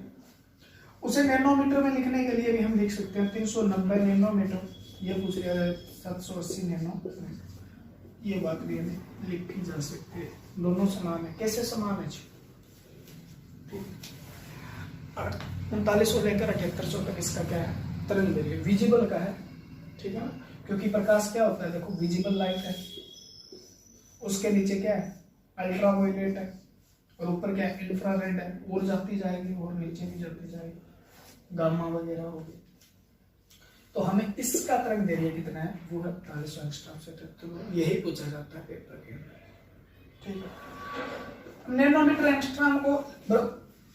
उसे नैनोमीटर में लिखने के लिए भी हम लिख सकते हैं 390 नैनोमीटर, ये पूछ लिया जाए 780 नैनोमीटर, ये बात भी हमें लिखी जा सकती है, दोनों समान है। कैसे समान है, 3900 लेकर 7800 तक इसका क्या है, तरंगदैर्घ्य विजिबल का है, ठीक है ना। क्योंकि प्रकाश क्या होता है, देखो विजिबल लाइट है, उसके नीचे क्या है, अल्ट्रावायलेट है, और ऊपर क्या है, इंफ्रारेड है, और जाती जाएगी और नीचे भी जाती जाएगी, गामा वगैरह होगी। तो हमें इसका तरंगदैर्घ्य कितना है, वो है 4500 एंगस्ट्रॉम से 78, यही पूछा जाता है पेपर के अंदर, ठीक है। नैनोमीटर एंगस्ट्रॉम को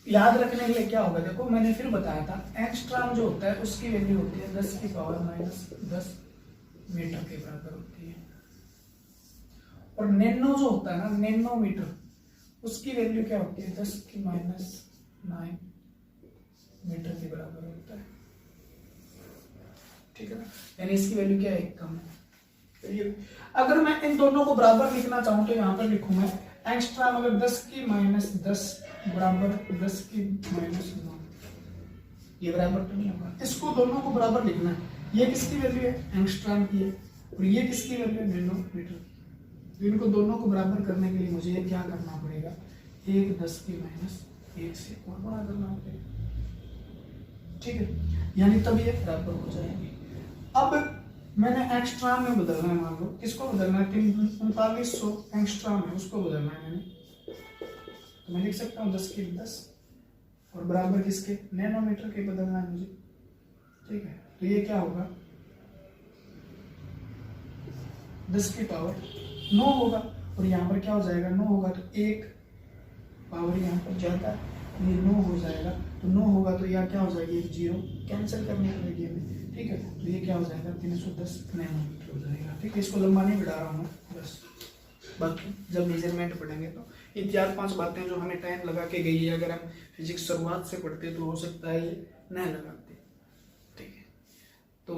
याद रखने के लिए क्या होगा, देखो मैंने फिर बताया था, एंगस्ट्रॉम जो होता है उसकी वैल्यू होती है 10 की पावर -10 मीटर के बराबर होती है। और नैनो जो होता है ना, नैनोमीटर, उसकी वैल्यू क्या होती है, 10 की -9 मीटर के बराबर होता है, ठीक है ना। यानी इसकी वैल्यू क्या है, कम है। अगर मैं इन दोनों को बराबर लिखना चाहूं तो यहाँ पर लिखूं मैं एंगस्ट्रॉम, अगर 10 की -10 बराबर 10 की -9, ये बराबर तो नहीं होगा, इसको दोनों को बराबर लिखना है। ये किसकी वैल्यू है, एंगस्ट्रॉम की है, और ये किसकी वैल्यू है, नैनोमीटर। तो इनको दोनों को बराबर करने के लिए मुझे ये क्या करना पड़ेगा, 1 10 की -1 से और बड़ा करना पड़ेगा, ठीक है। यानी तब ये बराबर हो जाएंगे। अब मैंने एंगस्ट्रॉम में बदलना है, मान लो किसको बदलना है, 3900 एंगस्ट्रॉम है, उसको बदलना है मैंने, तो मैं लिख सकता हूँ 10 की 10, और बराबर किसके, नैनोमीटर के बदलना है मुझे, ठीक है। तो ये क्या होगा, 10 की पावर 9 होगा, और यहाँ पर क्या हो जाएगा, 9 होगा तो 1 पावर यहाँ पर ज्यादा, ये 9 हो जाएगा, तो 9 होगा तो यहाँ क्या हो जाएगी, 1 0 कैंसिल करने के लिए में, ठीक है। तो ये क्या हो जाएगा, 310 नैनोमीटर हो जाएगा, ठीक है। इसको लंबा नहीं बढ़ा रहा हूँ बस, बाकी जब मेजरमेंट पढ़ेंगे तो ये 4-5 बातें जो हमें टाइम लगा के गई है, अगर हम फिजिक्स शुरुआत से पढ़ते तो हो सकता है ये न लगाते, ठीक है। तो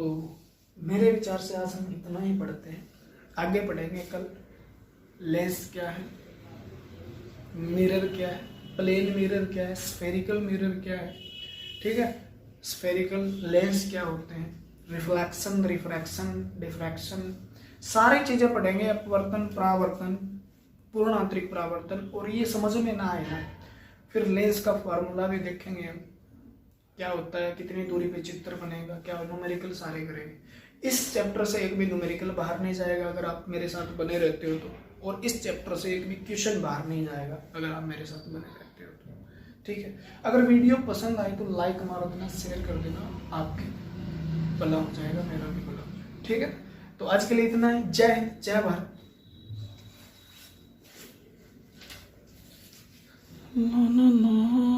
मेरे विचार से आज हम इतना ही पढ़ते हैं, आगे पढ़ेंगे कल लेंस क्या है, मिरर क्या है, प्लेन मिरर क्या है, स्फेरिकल मिरर क्या है, ठीक है। स्फेरिकल लेंस क्या होते हैं, रिफ्लेक्शन, रिफ्रैक्शन, डिफ्रैक्शन, सारी चीजें पढ़ेंगे, अपवर्तन, परावर्तन, पूर्ण आंतरिक परावर्तन। और ये समझ में ना आए ना, फिर लेंस का फार्मूला भी देखेंगे हम, क्या होता है, कितनी दूरी पे चित्र बनेगा, क्या न्यूमेरिकल सारे करेंगे। इस चैप्टर से एक भी न्यूमेरिकल बाहर नहीं जाएगा अगर आप मेरे साथ बने रहते हो तो, और इस चैप्टर से एक भी क्वेश्चन बाहर नहीं जाएगा अगर आप मेरे साथ बने रहते हो तो। ठीक है, अगर वीडियो पसंद आई तो लाइक मार देना, शेयर कर देना, आपकी भला हो जाएगा, मेरा भी भला हो जाएगा। ठीक है, तो आज के लिए इतना ही। जय हिंद, जय भारत। ना ना ना